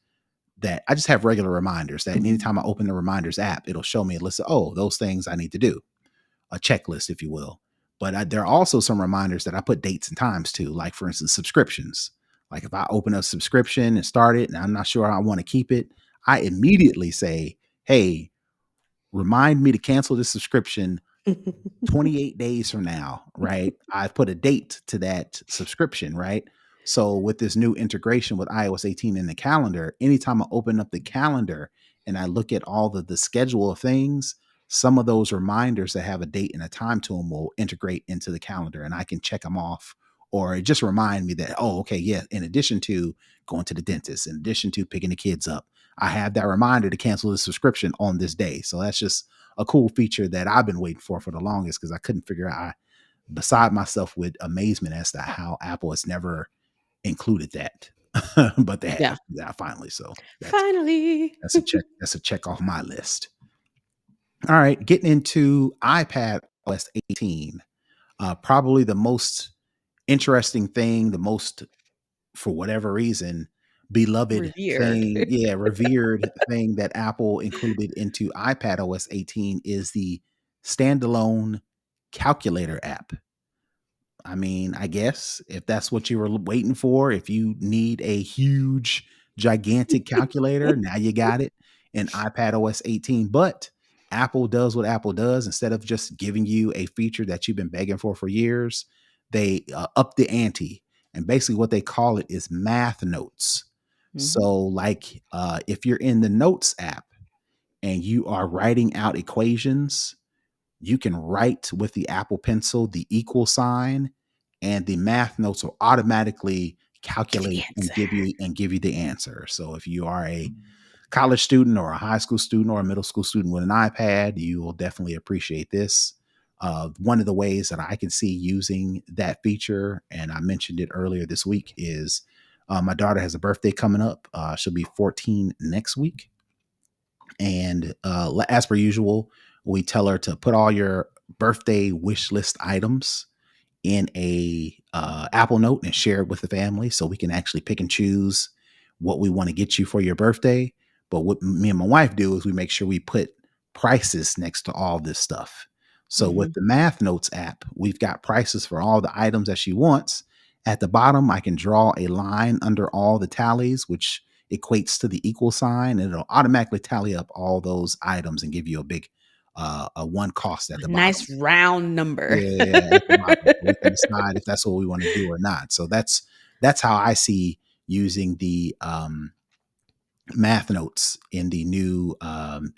that I just have regular reminders that anytime I open the reminders app, it'll show me a list of those things I need to do, a checklist, if you will. But there are also some reminders that I put dates and times to, like for instance, subscriptions. Like if I open a subscription and start it and I'm not sure I want to keep it, I immediately say, hey, remind me to cancel this subscription 28 days from now, right? I've put a date to that subscription, right? So with this new integration with iOS 18 in the calendar, anytime I open up the calendar and I look at all the schedule of things, some of those reminders that have a date and a time to them will integrate into the calendar and I can check them off or just remind me that, oh, okay, yeah, in addition to going to the dentist, in addition to picking the kids up, I have that reminder to cancel the subscription on this day. So that's just a cool feature that I've been waiting for the longest because I couldn't figure out. I beside myself with amazement as to how Apple has never included that, but they Yeah. have finally. So Finally. that's a check. That's a check off my list. All right, getting into iPadOS 18, probably the most interesting thing, the most for whatever reason beloved Revered. thing, revered thing that Apple included into iPadOS 18 is the standalone calculator app. I mean, I guess if that's what you were waiting for, if you need a huge, gigantic calculator, now you got it in iPadOS 18. But Apple does what Apple does. Instead of just giving you a feature that you've been begging for years, they up the ante. And basically, what they call it is math notes. So, Mhm. like, if you're in the Notes app and you are writing out equations, you can write with the Apple Pencil the equal sign, and the math notes will automatically Give you the calculate and answer. give you the answer. So if you are a college student or a high school student or a middle school student with an iPad, you will definitely appreciate this. One of the ways that I can see using that feature, and I mentioned it earlier this week, is my daughter has a birthday coming up. She'll be 14 next week. And as per usual, we tell her to put all your birthday wish list items in a Apple Note and share it with the family so we can actually pick and choose what we want to get you for your birthday. But what me and my wife do is we make sure we put prices next to all this stuff. So with Mhm. the Math Notes app, we've got prices for all the items that she wants. At the bottom, I can draw a line under all the tallies, which equates to the equal sign, and it'll automatically tally up all those items and give you a big a one cost at A the bottom. nice round number. Yeah, at the bottom, so we can decide if that's what we want to do or not. So that's how I see using the math notes in the new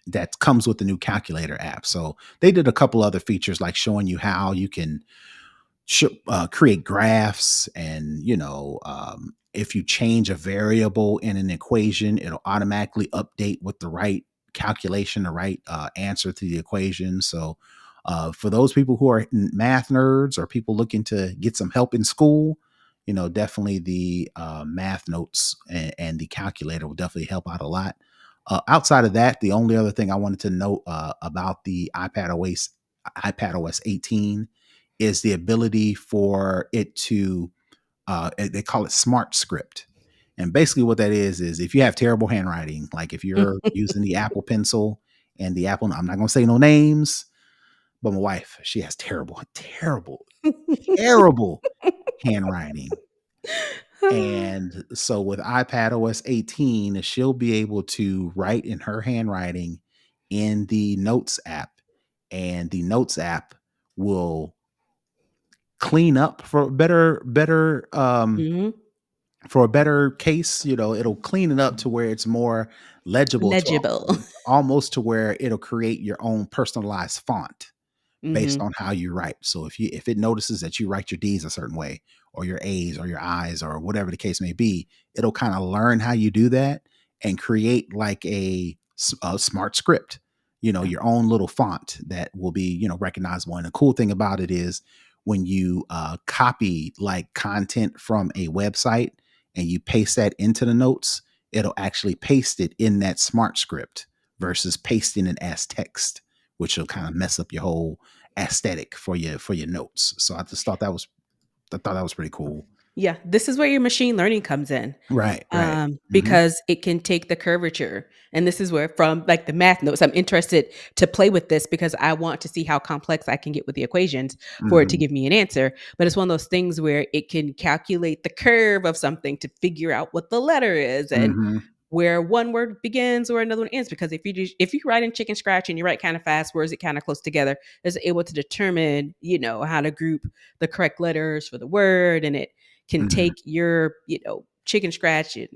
that comes with the new calculator app. So they did a couple other features like showing you how you can create graphs, and if you change a variable in an equation, it'll automatically update with the right calculation, the right answer to the equation. So for those people who are math nerds or people looking to get some help in school, definitely the math notes and the calculator will definitely help out a lot. Outside of that, the only other thing I wanted to note about the iPadOS 18 is the ability for it to they call it smart script. And basically what that is if you have terrible handwriting, like if you're using the Apple Pencil and the Apple, I'm not going to say no names, but my wife, she has terrible, terrible, terrible handwriting. And so with iPadOS 18, she'll be able to write in her handwriting in the Notes app, and the Notes app will clean up Mhm. for a better case. It'll clean it up to where it's more legible, to Legible. almost to where it'll create your own personalized font based Mhm. on how you write. So if it notices that you write your D's a certain way, or your A's or your I's or whatever the case may be, it'll kind of learn how you do that and create like a smart script, Yeah. your own little font that will be, recognizable. And the cool thing about it is when you copy like content from a website and you paste that into the notes, it'll actually paste it in that smart script versus pasting it as text, which will kind of mess up your whole aesthetic for your notes. So I thought that was pretty cool. Yeah, this is where your machine learning comes in, Right, right. Hmm. because it can take the curvature, and this is where from like the math notes, I'm interested to play with this because I want to see how complex I can get with the equations for it to Hmm. give me an answer. But it's one of those things where it can calculate the curve of something to figure out what the letter is and Hmm. where one word begins or another one ends. Because if you write in chicken scratch and you write kind of fast, words that kind of close together, it's able to determine how to group the correct letters for the word, and it can Hmm. take your chicken scratch and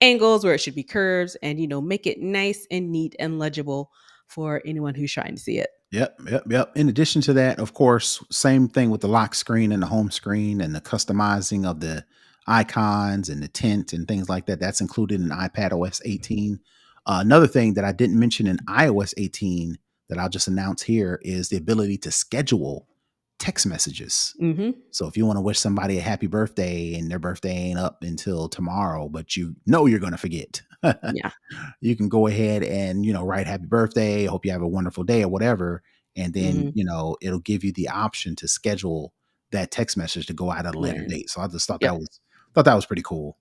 angles where it should be curves, and make it nice and neat and legible for anyone who's trying to see it. Yep, yep, yep. In addition to that, of course, same thing with the lock screen and the home screen and the customizing of the icons and the tint and things like that. That's included in iPadOS 18. Another thing that I didn't mention in iOS 18 that I'll just announce here is the ability to schedule text messages. Hmm. So if you want to wish somebody a happy birthday and their birthday ain't up until tomorrow, but you're going to forget, Yeah. you can go ahead and, write happy birthday, hope you have a wonderful day or whatever. And then, Hmm. it'll give you the option to schedule that text message to go out at a later When date. So I just thought Yep. that was pretty cool.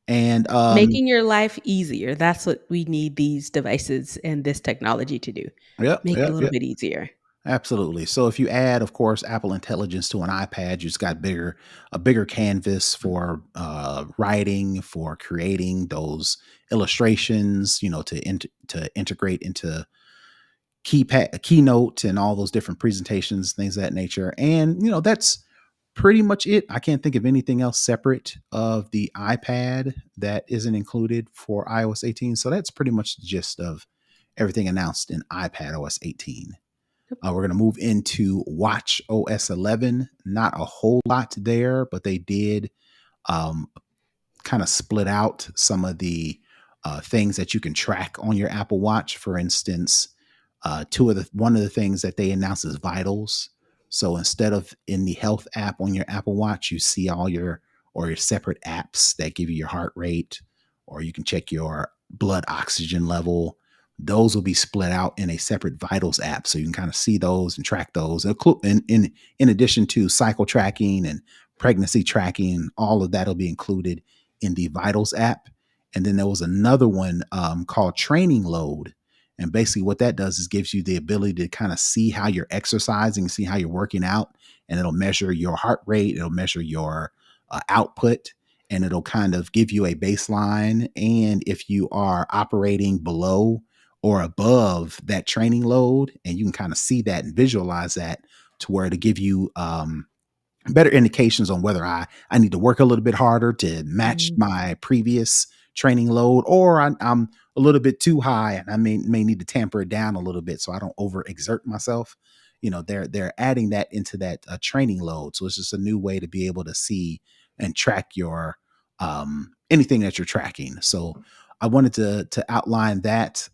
And Making your life easier. That's what we need these devices and this technology to do. yep, Make it a yep, little yep. bit easier. Absolutely. So if you add, of course, Apple Intelligence to an iPad, you just got a bigger canvas for writing, for creating those illustrations, to integrate into keynote and all those different presentations, things of that nature. And that's pretty much it. I can't think of anything else separate of the iPad that isn't included for iOS 18. So that's pretty much the gist of everything announced in iPadOS 18. We're going to move into watchOS 11. Not a whole lot there, but they did um, kind of split out some of the things that you can track on your Apple Watch. For instance, one of the things that they announced is vitals. So instead of in the health app on your Apple Watch, you see all your separate apps that give you your heart rate, or you can check your blood oxygen level. Those will be split out in a separate vitals app, so you can kind of see those and track those. In addition to cycle tracking and pregnancy tracking, all of that will be included in the vitals app. And then there was another one called training load. And basically what that does is gives you the ability to kind of see how you're exercising, see how you're working out, and it'll measure your heart rate, it'll measure your output, and it'll kind of give you a baseline. And if you are operating below or above that training load, and you can kind of see that and visualize that to where to give you better indications on whether I need to work a little bit harder to match Mhm. my previous training load, or I'm a little bit too high and I may need to tamper it down a little bit so I don't overexert myself. They're adding that into that training load, so it's just a new way to be able to see and track your anything that you're tracking. So I wanted to outline that.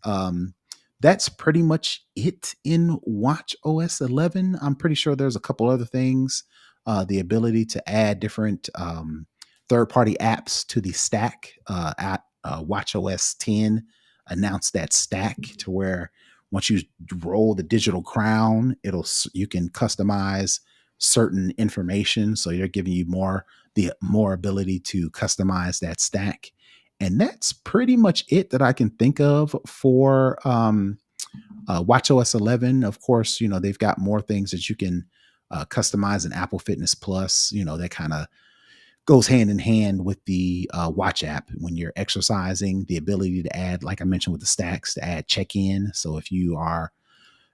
That's pretty much it in Watch OS 11. I'm pretty sure there's a couple other things, the ability to add different third-party apps to the stack. At watchOS 10 announced that stack to where once you roll the digital crown, you can customize certain information. So you're giving you more ability to customize that stack. And that's pretty much it that I can think of for watchOS 11. Of course, they've got more things that you can customize in Apple Fitness Plus. That kind of goes hand in hand with the watch app when you're exercising, the ability to add, like I mentioned with the stacks, to add check-in. So if you are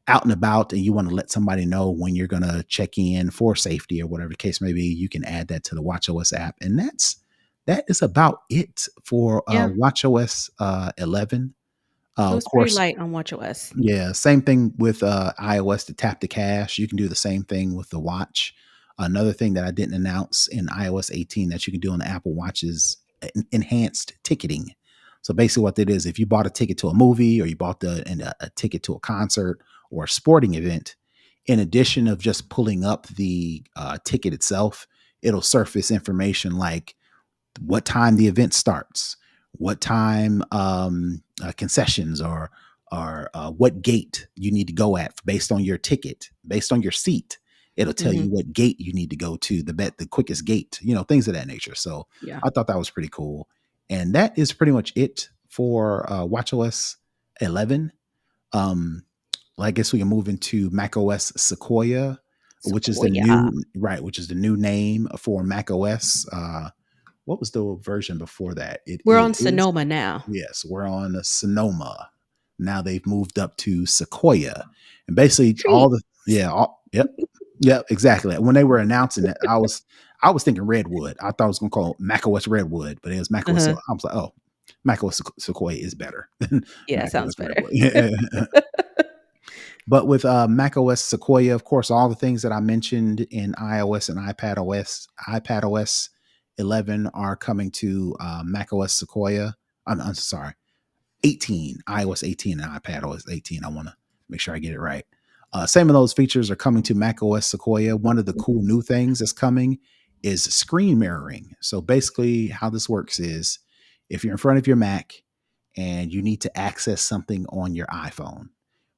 out and about and you want to let somebody know when you're going to check in for safety or whatever the case may be, you can add that to the watchOS app. And that is about it for Yeah, watchOS 11. it Of was pretty course, light on watchOS. yeah, same thing with iOS to tap to cache. You can do the same thing with the watch. Another thing that I didn't announce in iOS 18 that you can do on the Apple Watch is enhanced ticketing. So basically, what that is, if you bought a ticket to a movie or you bought a ticket to a concert or a sporting event, in addition of just pulling up the ticket itself, it'll surface information like what time the event starts, what time concessions or what gate you need to go at based on your ticket, based on your seat. It'll tell Hmm. you what gate you need to go to, the quickest gate, things of that nature. So Yeah. I thought that was pretty cool. And that is pretty much it for watchOS 11. Um, well, I guess we can move into macOS Sequoia, which is the Sequoia. which is the new name for macOS. What was the version before that? It We're on is, Sonoma now. yes, we're on Sonoma. Now they've moved up to Sequoia. And basically all Treat. the yep. Yep, exactly. When they were announcing it, I was thinking Redwood. I thought I was gonna call it macOS Redwood, but it was macOS. So Uh-huh. I was like, oh, macOS Sequoia is better than Yeah, macOS sounds better. Redwood. But with macOS Sequoia, of course, all the things that I mentioned in iOS and iPadOS 11 are coming to macOS Sequoia. I'm sorry, 18, iOS 18 and iPadOS 18. I want to make sure I get it right. Same of those features are coming to macOS Sequoia. One of the cool new things that's coming is screen mirroring. So basically, how this works is if you're in front of your Mac and you need to access something on your iPhone,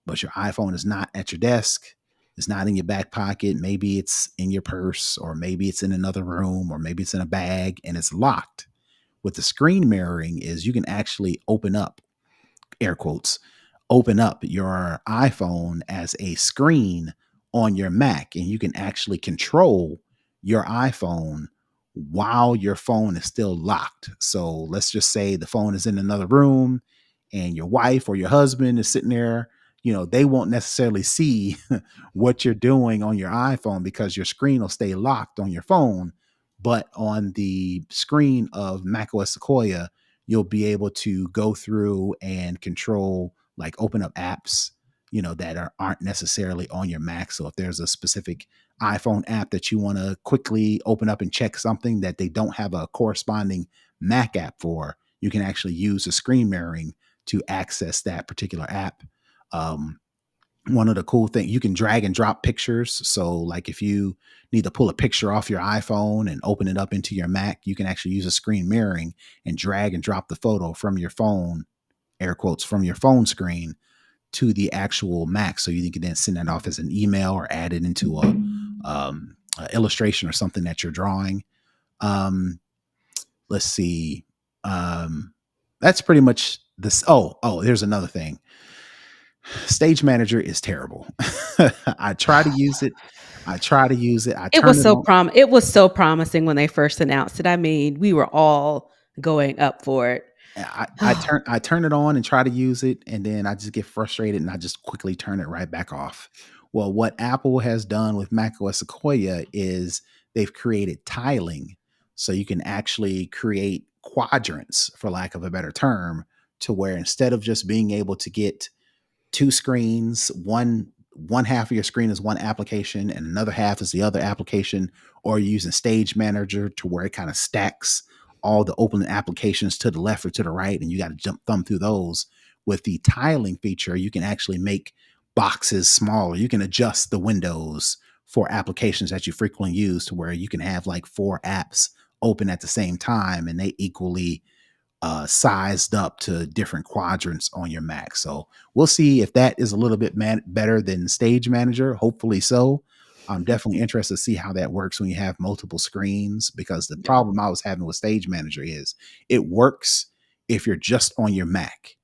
but your iPhone is not at your desk, it's not in your back pocket, maybe it's in your purse, or maybe it's in another room, or maybe it's in a bag and it's locked. With the screen mirroring is you can actually open up, air quotes, open up your iPhone as a screen on your Mac, and you can actually control your iPhone while your phone is still locked. So let's just say the phone is in another room and your wife or your husband is sitting there, they won't necessarily see what you're doing on your iPhone because your screen will stay locked on your phone. But on the screen of macOS Sequoia, you'll be able to go through and control, like open up apps, that aren't necessarily on your Mac. So if there's a specific iPhone app that you want to quickly open up and check something that they don't have a corresponding Mac app for, you can actually use the screen mirroring to access that particular app. Um, One of the cool things, you can drag and drop pictures. So like if you need to pull a picture off your iPhone and open it up into your Mac, you can actually use a screen mirroring and drag and drop the photo from your phone, air quotes, from your phone screen to the actual Mac. So you can then send that off as an email or add it into a illustration or something that you're drawing. Um, let's see. Um, that's pretty much this. There's another thing. Stage Manager is terrible. I try to use it. I try to use it. I turn it on. It was so promising when they first announced it. I mean, we were all going up for it. I turn it on and try to use it, and then I just get frustrated and I just quickly turn it right back off. Well, what Apple has done with macOS Sequoia is they've created tiling, so you can actually create quadrants, for lack of a better term, to where instead of just being able to get two screens, one half of your screen is one application and another half is the other application, or you're using Stage Manager to where it kind of stacks all the open applications to the left or to the right, and you got to jump thumb through those. With the tiling feature, you can actually make boxes smaller. You can adjust the windows for applications that you frequently use to where you can have like 4 apps open at the same time, and they equally sized up to different quadrants on your Mac. So we'll see if that is a little bit better than Stage Manager. Hopefully so. I'm definitely interested to see how that works when you have multiple screens, because the Yeah. problem I was having with Stage Manager is it works if you're just on your Mac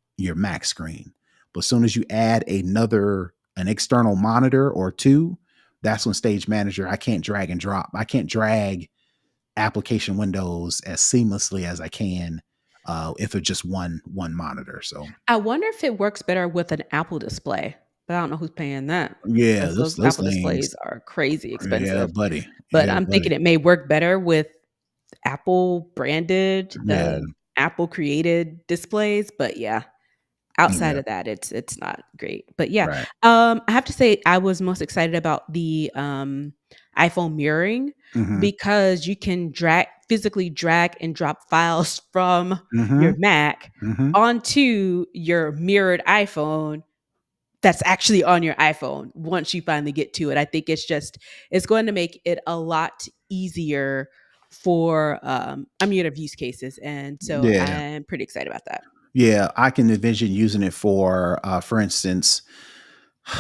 screen. But as soon as you add an external monitor or two, that's when Stage Manager, I can't drag and drop. I can't drag application windows as seamlessly as I can if it's just one monitor. So I wonder if it works better with an Apple display, but I don't know who's paying that yeah, because those those Apple things. displays are crazy Yeah, expensive. buddy. But Yeah, I'm buddy. thinking it may work better with Apple branded, Yeah, Apple created displays. But yeah, outside yeah. of that, it's not great. But yeah, Right. I have to say I was most excited about the iPhone mirroring Mm-hmm. because you can physically drag and drop files from Mm-hmm. your Mac Mm-hmm. onto your mirrored iPhone that's actually on your iPhone once you finally get to it. I think it's going to make it a lot easier for a myriad of use cases, and so Yeah. I'm pretty excited about that. Yeah. I can envision using it for instance,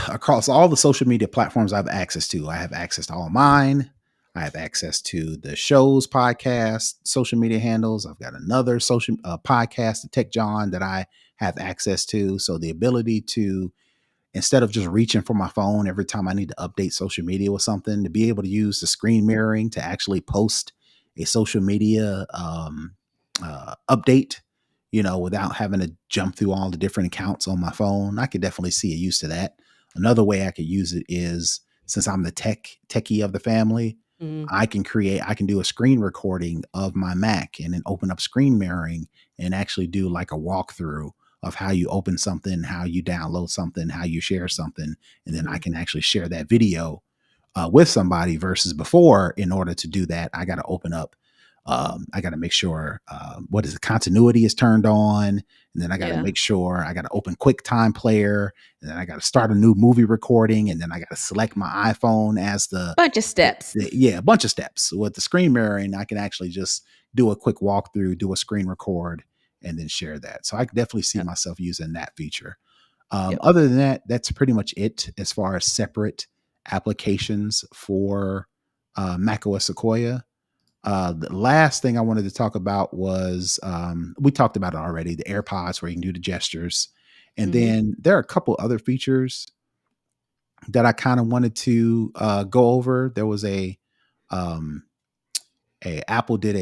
across all the social media platforms I have access to. I have access to all of mine. I have access to the show's podcast, social media handles. I've got another social podcast, the Tech John, that I have access to. So the ability to, instead of just reaching for my phone every time I need to update social media with something, to be able to use the screen mirroring to actually post a social media update, without having to jump through all the different accounts on my phone. I could definitely see a use to that. Another way I could use it is, since I'm the techie of the family, Mhm. I can do a screen recording of my Mac and then open up screen mirroring and actually do like a walkthrough of how you open something, how you download something, how you share something. And then I Mhm. can actually share that video with somebody, versus before, in order to do that, I got to open up. I got to make sure what is the continuity is turned on, and then I got to Yeah, make sure I got to open QuickTime Player, and then I got to start a new movie recording, and then I got to select my iPhone as bunch of steps. yeah, a bunch of steps. With the screen mirroring, I can actually just do a quick walkthrough, do a screen record, and then share that. So I can definitely see Yep, myself using that feature. yep. Other than that, that's pretty much it as far as separate applications for macOS Sequoia. The last thing I wanted to talk about was, we talked about it already, the AirPods, where you can do the gestures. And Mhm. then there are a couple other features that I kind of wanted to go over. There was um, a Apple did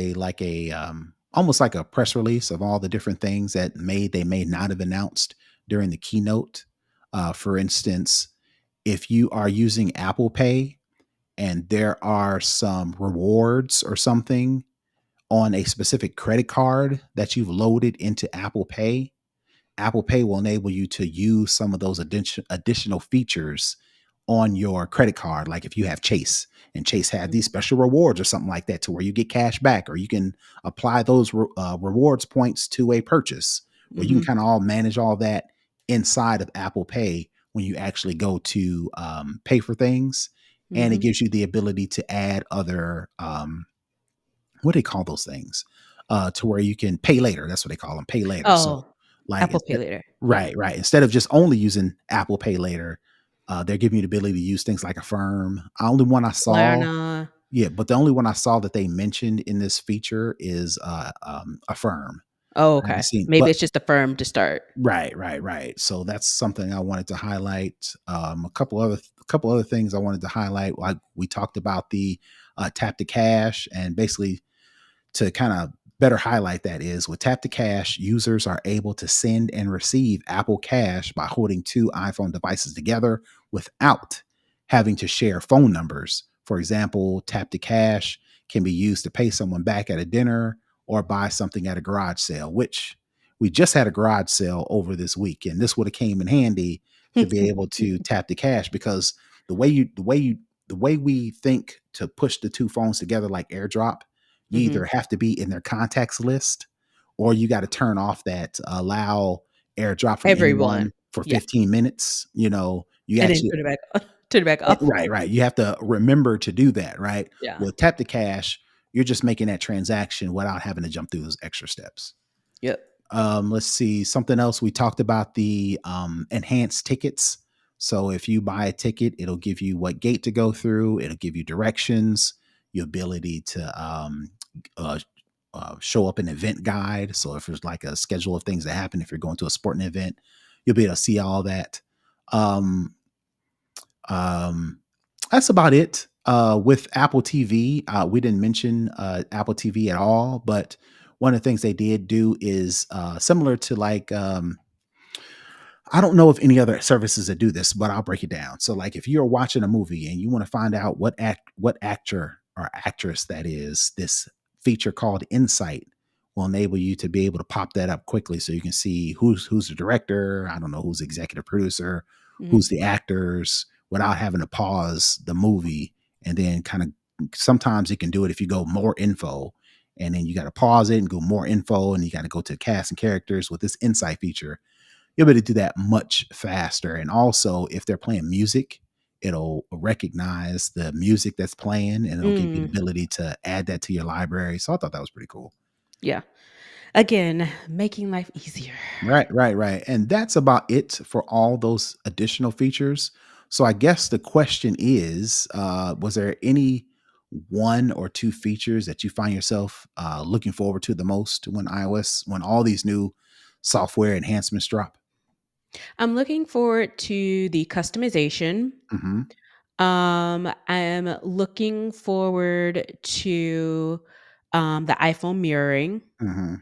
almost like a press release of all the different things that they may not have announced during the keynote. For instance, if you are using Apple Pay and there are some rewards or something on a specific credit card that you've loaded into Apple Pay will enable you to use some of those additional features on your credit card. Like if you have Chase, and Chase had these Mhm. special rewards or something like that, to where you get cash back, or you can apply those rewards points to a purchase, where you can Mhm. kind of all manage all that inside of Apple Pay when you actually go to pay for things. And it Mhm. gives you the ability to add other what do they call those things? To where you can pay later. That's what they call them, pay later. So, Oh, like, Apple Pay Later. Yeah. right, right. Instead of just only using Apple Pay later, they're giving you the ability to use things like Affirm. Only one I saw, Klarna. yeah, but the only one I saw that they mentioned in this feature is Affirm. Oh, I haven't okay. seen, Maybe but it's just a firm to start. right, right, right. So that's something I wanted to highlight. A couple other things I wanted to highlight. Like we talked about the tap to cash, and basically, to kind of better highlight that, is with tap to cash, users are able to send and receive Apple Cash by holding two iPhone devices together without having to share phone numbers. For example, tap to cash can be used to pay someone back at a dinner or buy something at a garage sale, which we just had a garage sale over this week, and this would have came in handy to be able to tap the cash, because the way you the way you the way we think to push the two phones together like AirDrop, you either Mhm. have to be in their contacts list, or you got to turn off that allow AirDrop from Everyone. anyone for Yeah. 15 minutes. You And then actually, turn it back turn it back off. right, right. You have to remember to do that, right? Yeah. With tap to cash, you're just making that transaction without having to jump through those extra steps. Yep. Let's see something else. We talked about the enhanced tickets. So if you buy a ticket, it'll give you what gate to go through. It'll give you directions, your ability to uh, show up an event guide. So if there's like a schedule of things that happen, if you're going to a sporting event, you'll be able to see all that. Um, um, that's about it. With Apple TV, we didn't mention Apple TV at all, but one of the things they did do is similar to like I don't know if any other services that do this, but I'll break it down. So, like, if you're watching a movie and you want to find out what actor or actress that is, this feature called Insight will enable you to be able to pop that up quickly, so you can see who's the director. I don't know who's the executive producer, Mhm. who's the actors, without having to pause the movie and then kind of. Sometimes it can do it if you go more info, and then you got to pause it and go more info, and you got to go to cast and characters. With this Insight feature, you'll be able to do that much faster. And also, if they're playing music, it'll recognize the music that's playing and it'll give you the Mm. ability to add that to your library. So I thought that was pretty cool. Yeah. Again, making life easier. Right, right, right. And that's about it for all those additional features. So I guess the question is, was there any one or two features that you find yourself looking forward to the most when all these new software enhancements drop? I'm looking forward to the customization. Hmm. I'm looking forward to the iPhone mirroring. Hmm.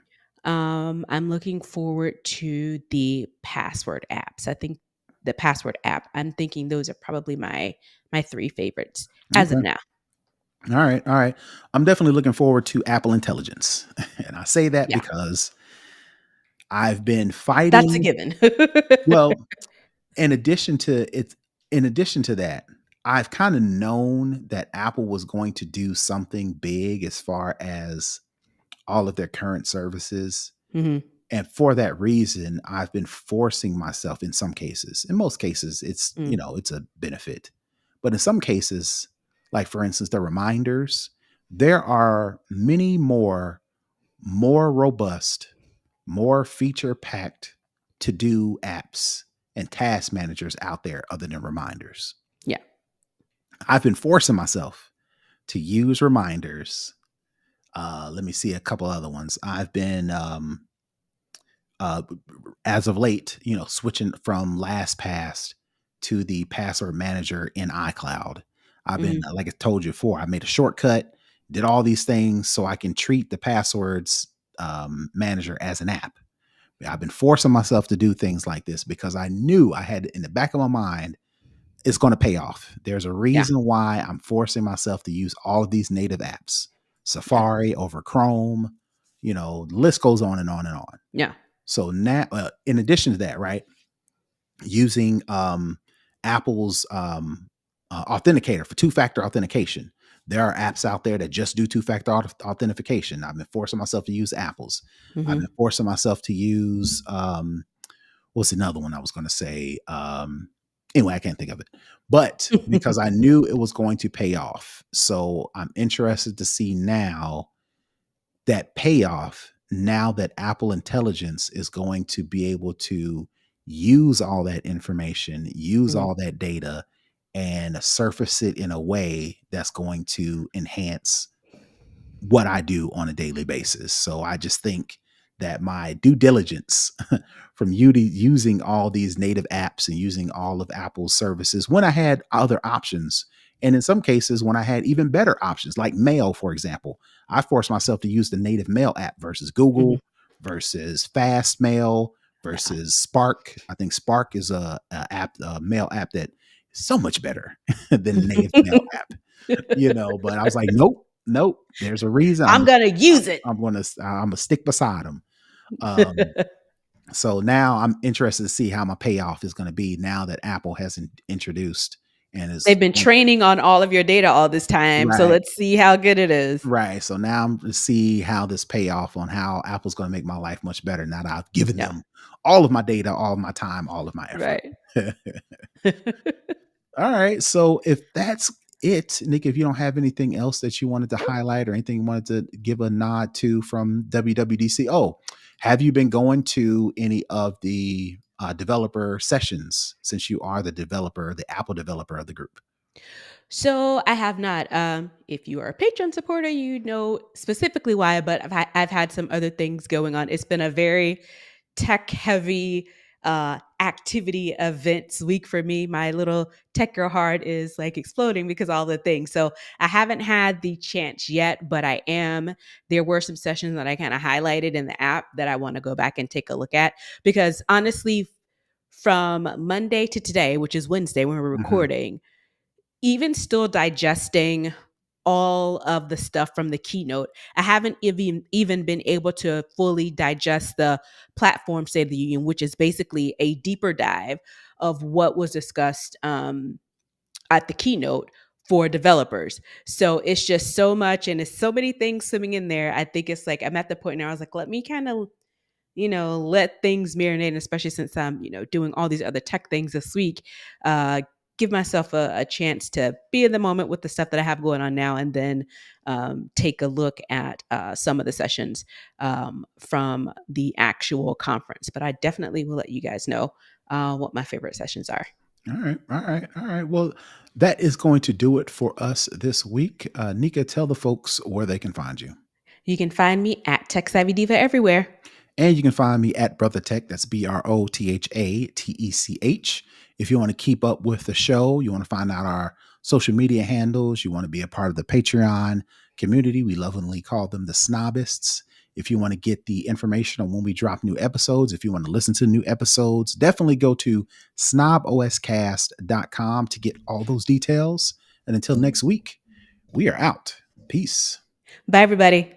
I'm looking forward to the password apps. I think the password app. I'm thinking those are probably my three favorites as of Okay. now. All right, all right. I'm definitely looking forward to Apple Intelligence. And I say that Yeah, because I've been that's a fighting. given. Well, in addition to it, in addition to that, I've kind of known that Apple was going to do something big as far as all of their current services. Hmm. And for that reason, I've been forcing myself in some cases. In most cases, it's, Mm, it's a benefit. But in some cases, like for instance, the reminders, there are many more robust, more feature packed to do apps and task managers out there other than reminders. yeah. I've been forcing myself to use reminders. Let me see a couple other ones. I've been uh, as of late, switching from LastPass to the password manager in iCloud. I've been, Hmm. like I told you before, I made a shortcut, did all these things so I can treat the passwords manager as an app. I've been forcing myself to do things like this because I knew I had in the back of my mind, it's going to pay off. There's a Yeah. reason why I'm forcing myself to use all of these native apps, Yeah. Safari over Chrome, the list goes on and on and on. Yeah. So now, in addition to that, right, using Apple's authenticator for two-factor authentication. There are apps out there that just do two-factor authentication. I've been forcing myself to use Apple's. I've Hmm. been forcing myself to use what's another one I was going to say? Anyway, I can't think of it. But because I knew it was going to pay off, so I'm interested to see now that payoff, now that Apple Intelligence is going to be able to use all that information, use Hmm. all that data, and surface it in a way that's going to enhance what I do on a daily basis. So I just think that my due diligence from using all these native apps and using all of Apple's services when I had other options, and in some cases when I had even better options, like Mail, for example, I forced myself to use the native Mail app versus Hmm. Google, versus Fast Mail, Yeah. versus Spark. I think Spark is a mail app that is so much better than the native Mail app, but I was like, nope, nope. There's a reason. I'm gonna use it. I'm gonna stick beside them. Um, so now I'm interested to see how my payoff is going to be now that Apple hasn't introduced and is They've been training on all of your data all this time, so right, let's see how good it is. right. So now I'm to see how this payoff on how Apple's going to make my life much better now that I've given Yeah. them all of my data, all of my time, all of my effort. Right. All right. So if that's it. Nick, if you don't have anything else that you wanted to highlight or anything you wanted to give a nod to from WWDC, oh, have you been going to any of the developer sessions since you are the developer, the Apple developer of the group? So I have not. If you are a Patreon supporter, you know specifically why. But I've had some other things going on. It's been a very tech heavy activity events week for me. My little tech girl heart is like exploding because all the things. So I haven't had the chance yet, but I am. There were some sessions that I kind of highlighted in the app that I want to go back and take a look at because honestly, from Monday to today, which is Wednesday when we're Mhm. recording, even still digesting all of the stuff from the keynote, I haven't even been able to fully digest the platform State of the Union, which is basically a deeper dive of what was discussed at the keynote for developers. So it's just so much and it's so many things swimming in there. I think it's like I'm at the point now I was like, let me kind of let things marinate, especially since I'm, doing all these other tech things this week. Give myself a chance to be in the moment with the stuff that I have going on now, and then take a look at some of the sessions from the actual conference. But I definitely will let you guys know what my favorite sessions are. All right, all right, all right. Well, that is going to do it for us this week. Nika, tell the folks where they can find you. You can find me at Tech Savvy Diva everywhere. And you can find me at Brother Tech. That's BROTHATECH. If you want to keep up with the show, you want to find out our social media handles, you want to be a part of the Patreon community. We lovingly call them the Snobists. If you want to get the information on when we drop new episodes, if you want to listen to new episodes, definitely go to snoboscast.com to get all those details. And until next week, we are out. Peace. Bye, everybody.